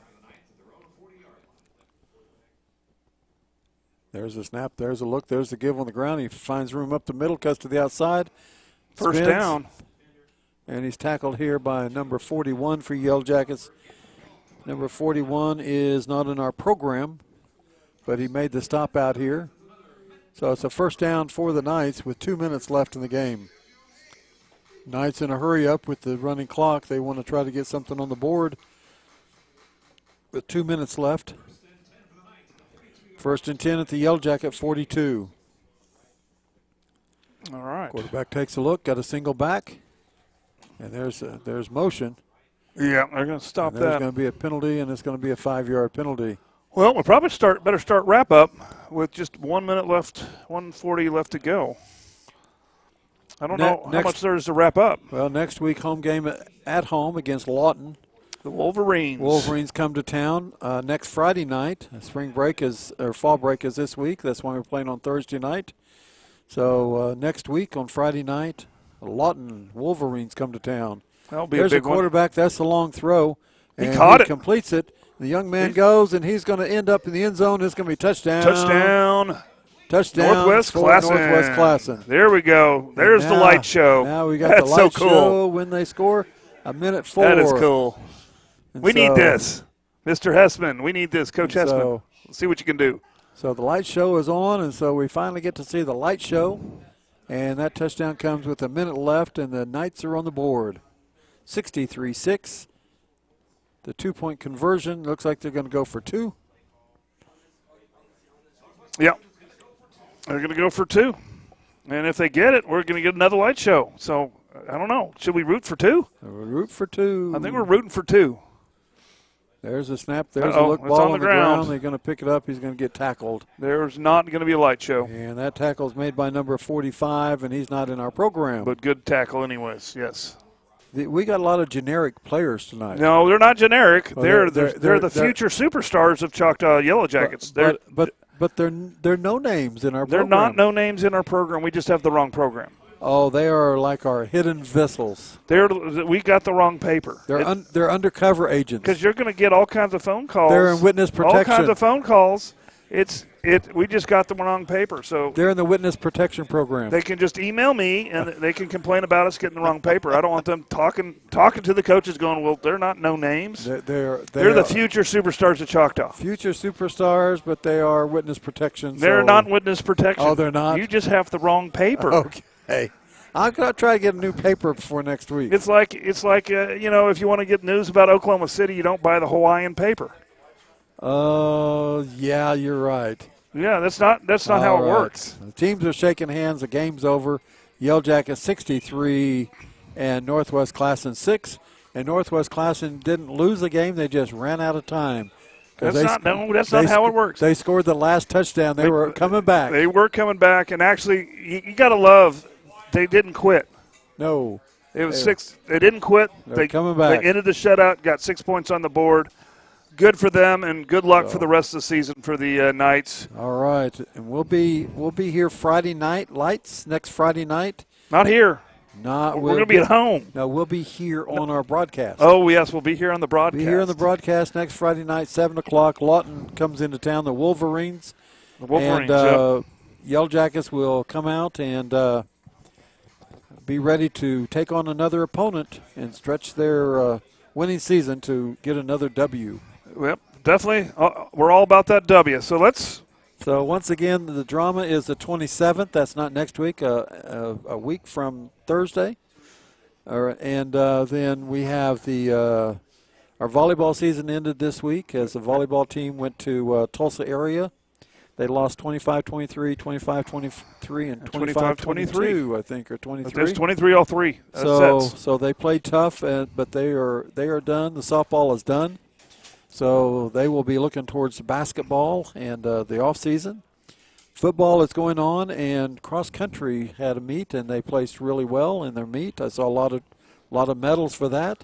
S2: There's a snap. There's a look. There's the give on the ground. He finds room up the middle, cuts to the outside.
S1: 1st down.
S2: And he's tackled here by number 41 for Yellow Jackets. Number 41 is not in our program, but he made the stop out here. So it's a 1st down for the Knights with 2 minutes left in the game. Knights in a hurry up with the running clock. They want to try to get something on the board with 2 minutes left. 1st and 10 at the Yellow Jacket 42.
S1: All right.
S2: Quarterback takes a look, got a single back, and there's motion.
S1: Yeah, they're going to stop that.
S2: There's going to be a penalty, and it's going to be a 5-yard penalty.
S1: Well, we'll probably better start wrap up with just 1 minute left, 1:40 left to go. I don't know how much there is to wrap up.
S2: Well, next week home game at home against Lawton.
S1: The Wolverines.
S2: Wolverines come to town next Friday night. Fall break is this week. That's why we're playing on Thursday night. So next week on Friday night, Lawton Wolverines come to town.
S1: That'll be
S2: There's
S1: a big
S2: quarterback. That's the long throw.
S1: And he
S2: completes it. The young man goes, and he's going to end up in the end zone. It's going to be touchdown. Touchdown.
S1: Northwest Classen. There we go. There's the light show.
S2: Now we got the light show when they score. 1:04.
S1: That is cool. We need this. Mr. Hessman, we need this. Coach Hessman. Let's see what you can do.
S2: So the light show is on, and so we finally get to see the light show. And that touchdown comes with 1 minute left, and the Knights are on the board. 63-6. The 2-point conversion looks like they're going to go for 2.
S1: Yep. They're going to go for 2. And if they get it, we're going to get another light show. So, I don't know. Should we root for 2?
S2: We'll root for 2.
S1: I think we're rooting for 2.
S2: There's a snap. There's a look. Ball on the ground. They're going to pick it up. He's going to get tackled.
S1: There's not going to be a light show.
S2: And that tackle is made by number 45, and he's not in our program.
S1: But good tackle anyways, yes.
S2: We got a lot of generic players tonight.
S1: No, they're not generic.
S2: Well,
S1: they're the future superstars of Choctaw Yellow Jackets.
S2: But they're no names in our
S1: They're
S2: program.
S1: not no names in our program. We just have the wrong program.
S2: Oh, they are like our hidden vessels.
S1: We got the wrong paper.
S2: They're undercover agents.
S1: Because you're going to get all kinds of phone calls.
S2: They're in witness protection.
S1: All kinds of phone calls. We just got the wrong paper. So
S2: they're in the witness protection program.
S1: They can just email me and they can complain about us getting the wrong paper. I don't want them talking to the coaches going, well, they're not no names. They're the future superstars of Choctaw.
S2: Future superstars, but they are witness protection.
S1: They're not witness protection.
S2: Oh, they're not?
S1: You just have the wrong paper.
S2: Okay. I'm going to try to get a new paper before next week.
S1: It's like if you want to get news about Oklahoma City, you don't buy the Hawaiian paper.
S2: Oh, yeah, you're right.
S1: Yeah, that's not how it works.
S2: The teams are shaking hands. The game's over. Yellow Jackets 63 and Northwest Classen 6. And Northwest Classen didn't lose the game. They just ran out of time.
S1: That's not how it works.
S2: They scored the last touchdown. They were coming back.
S1: They were coming back, and actually, you got to love they didn't quit.
S2: No.
S1: It was 6. They didn't quit.
S2: They're coming back.
S1: They ended the shutout, got 6 points on the board. Good for them, and good luck for the rest of the season for the Knights.
S2: All right, and we'll be here Friday night. Lights next Friday night.
S1: Not here.
S2: We're
S1: going to be at home.
S2: No, we'll be here on our broadcast.
S1: Oh yes, we'll be here on the broadcast.
S2: Be here on the broadcast next Friday night, 7:00. Lawton comes into town. The Wolverines. And Yellow Jackets will come out and be ready to take on another opponent and stretch their winning season to get another W.
S1: Yep, definitely. We're all about that W.
S2: So once again, the drama is the 27th. That's not next week. A week from Thursday. And then we have our volleyball season ended this week as the volleyball team went to Tulsa area. They lost 25-23, 25-23, and 25-22, I think, or 23.
S1: There's 23 all three.
S2: So they played tough, but they are done. The softball is done. So they will be looking towards the basketball and the off season. Football is going on, and cross country had a meet, and they placed really well in their meet. I saw a lot of medals for that.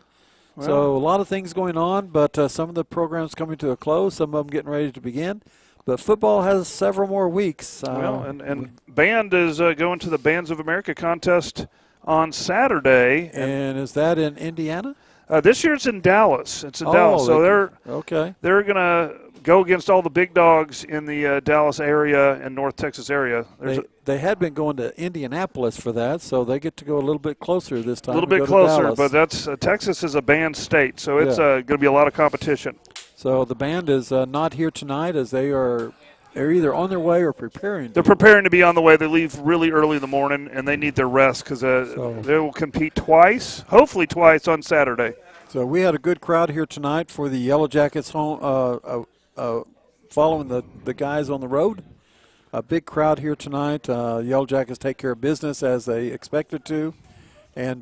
S2: Well, so a lot of things going on, but some of the programs coming to a close, some of them getting ready to begin. But football has several more weeks.
S1: And band is going to the Bands of America contest on Saturday.
S2: And is that in Indiana?
S1: This year it's in Dallas. It's in Dallas. So they're going to go against all the big dogs in the Dallas area and North Texas area.
S2: They had been going to Indianapolis for that, so they get to go a little bit closer this time.
S1: A little bit closer, but that's Texas is a band state, so it's going to be a lot of competition.
S2: So the band is not here tonight as they're either on their way or preparing.
S1: They're preparing to be on the way. They leave really early in the morning, and they need their rest because they will compete hopefully twice on Saturday.
S2: So we had a good crowd here tonight for the Yellow Jackets home, following the guys on the road. A big crowd here tonight. Yellow Jackets take care of business as they expected to, and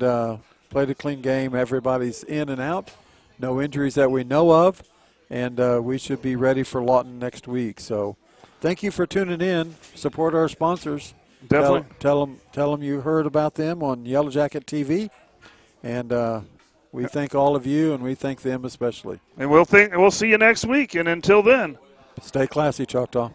S2: played a clean game. Everybody's in and out. No injuries that we know of, and we should be ready for Lawton next week. So thank you for tuning in. Support our sponsors.
S1: Definitely.
S2: Tell them you heard about them on Yellow Jacket TV, and we thank all of you, and we thank them especially.
S1: And we'll see you next week. And until then,
S2: stay classy, Choctaw.